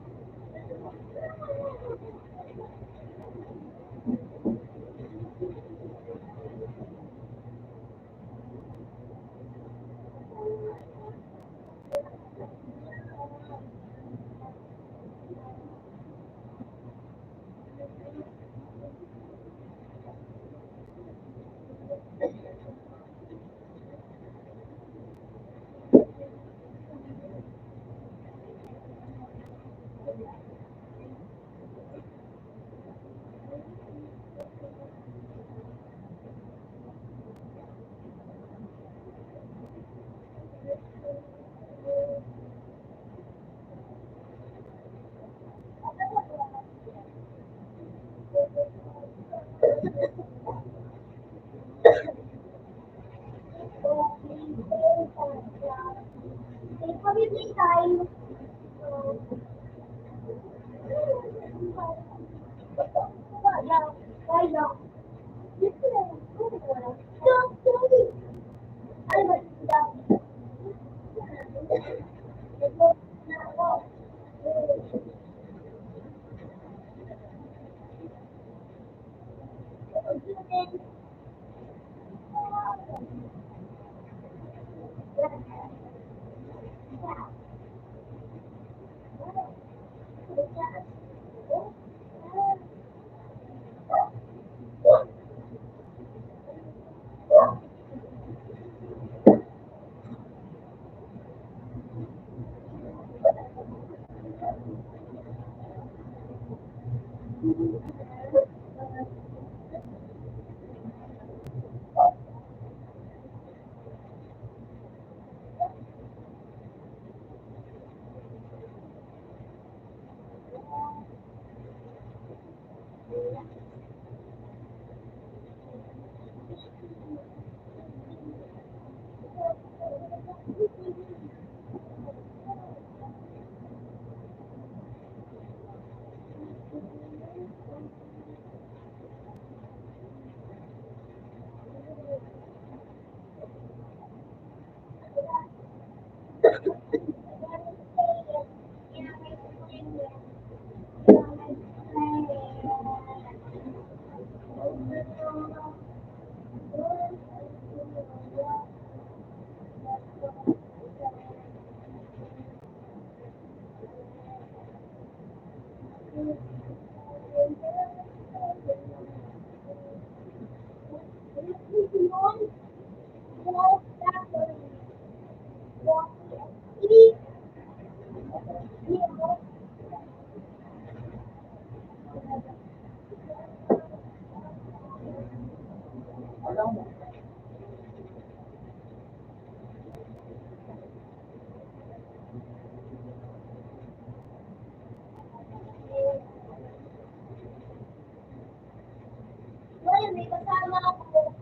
May kasama ako.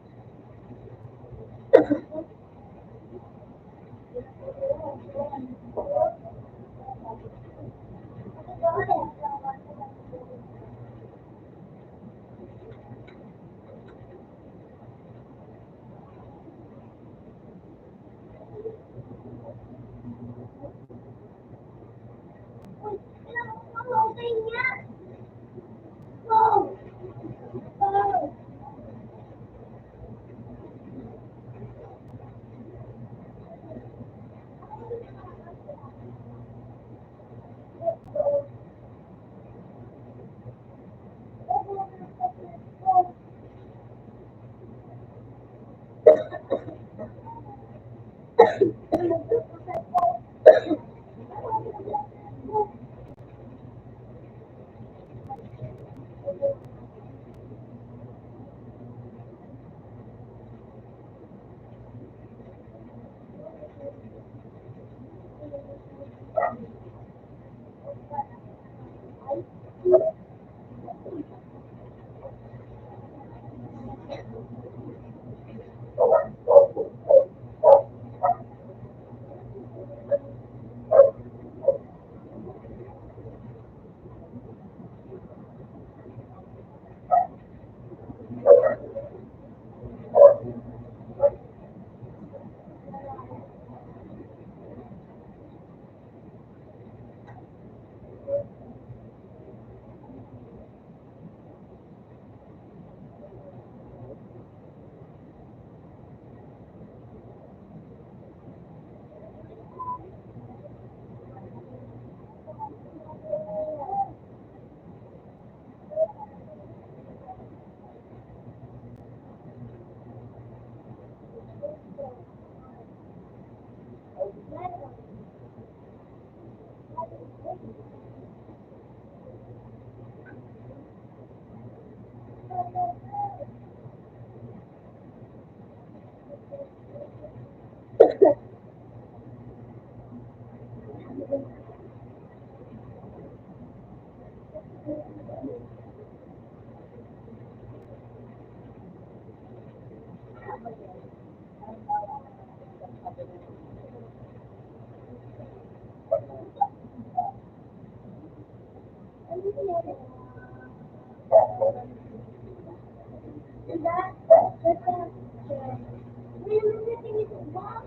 Okay nga. Go! Go! And that's we really think it's wrong.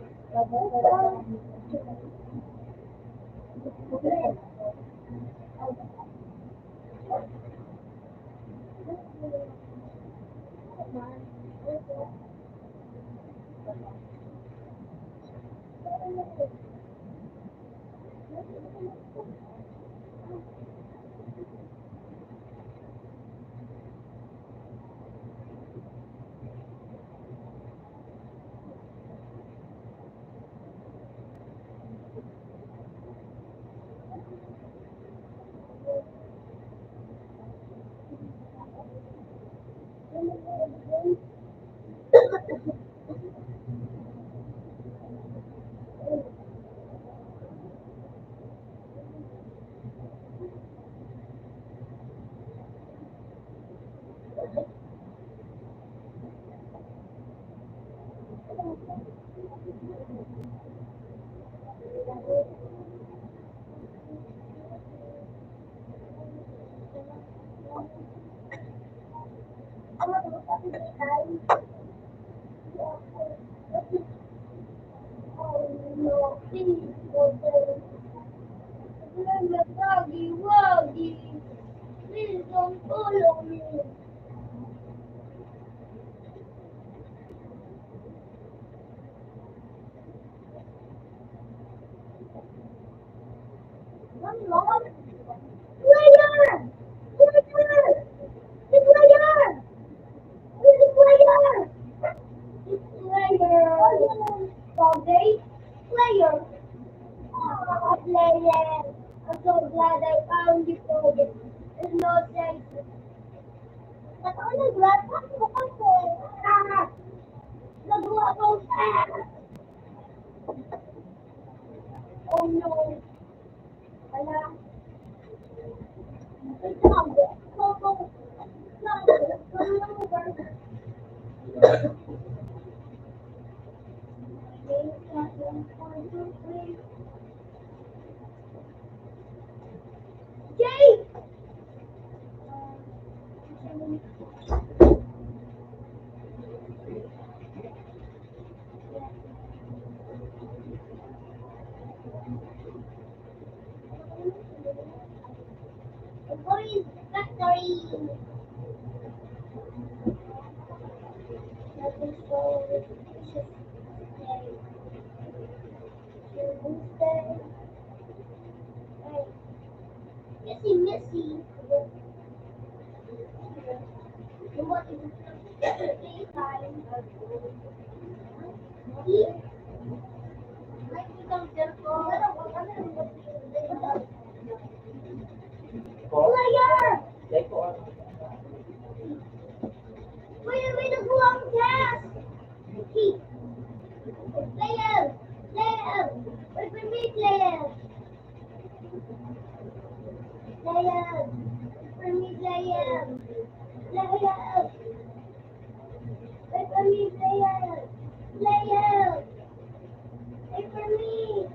Oh no, please, Woggy, Woggy, please don't follow me. One more. Player! Player! The player! The player! The player! Doggy? Player! Oh, player! I'm so glad I found you, Doggy. There's no sense. Nag-glad ako kasi. Ah! Nagawa ko. Ah! Oh no. Wala. Sabi. Coco. Sabi. Come over. Jake! Boys factory. That is so delicious. Tuesday. Right. Missy, Missy. What is daytime? Eat. Like isang cellphone. Player! Player, may nagbuwang gas! Eat. Player! Player! Wait for me, player! Player! Wait for me, player! Player! Wait for me, player! Player! Wait for me!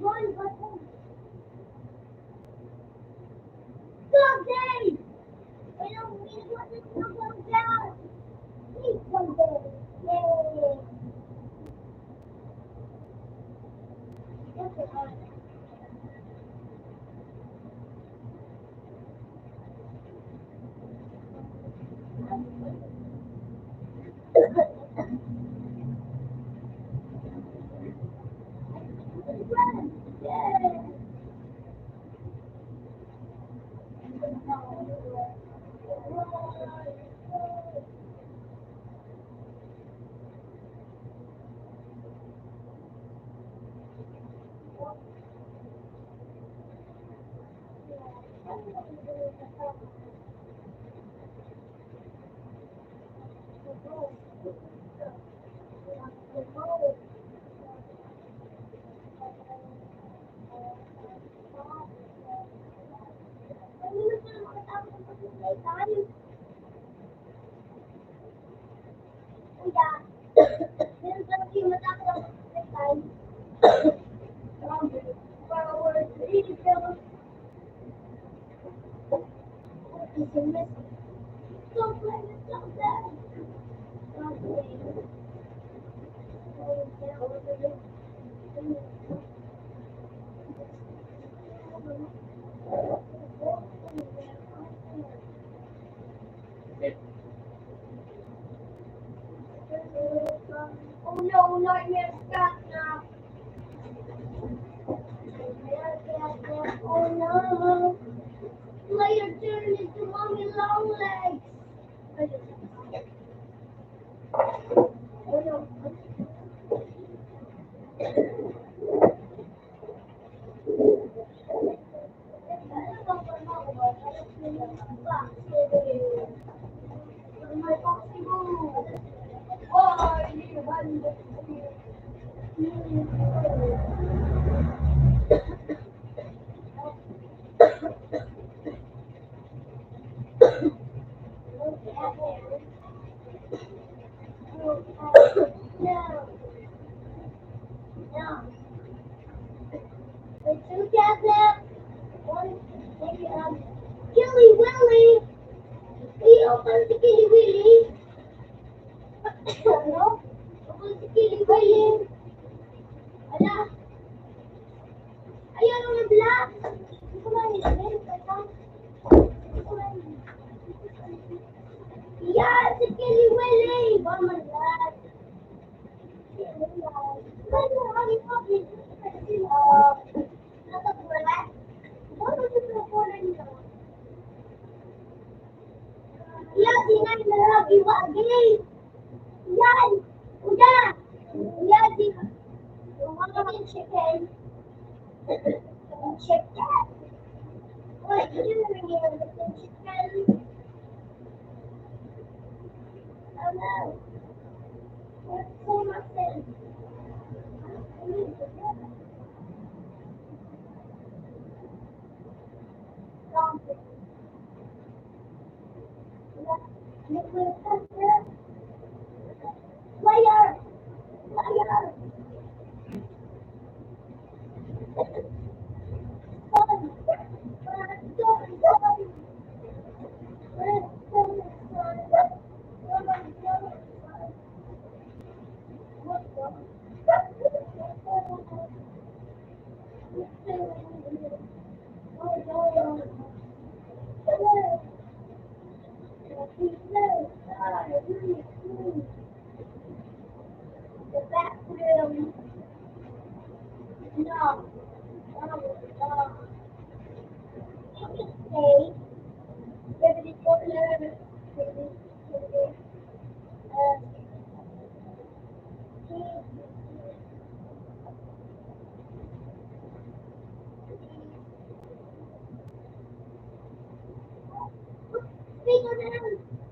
One button. Dog day! I don't mean what is come down. Please come down. Yay! Look at us. Yay! Kuya. Meron ka rin matakot ako sa time. For our video. It's a mess. Don't play with something. Don't play. Don't get over it. Oh no, nightmare stop now. Oh no. Later turn into mommy long legs. Oh no. My boxing move. Oh, I need a button. No. No. The two cats left. One, maybe, Killy Willy. He opens the Killy Willy. No? Opens the Killy Willy. Ala. Ayan ang black. Hindi ko mainit. Yes, the Killy Willy. Oh my god. Yan, sinay na lagi wagi. Yan. Uda. Yan, yung mga chicken. Chicken. What are you doing here with the chicken? Oh no. What's so much in? Player! Player! The bathroom. No. Okay. Every corner. Finger down.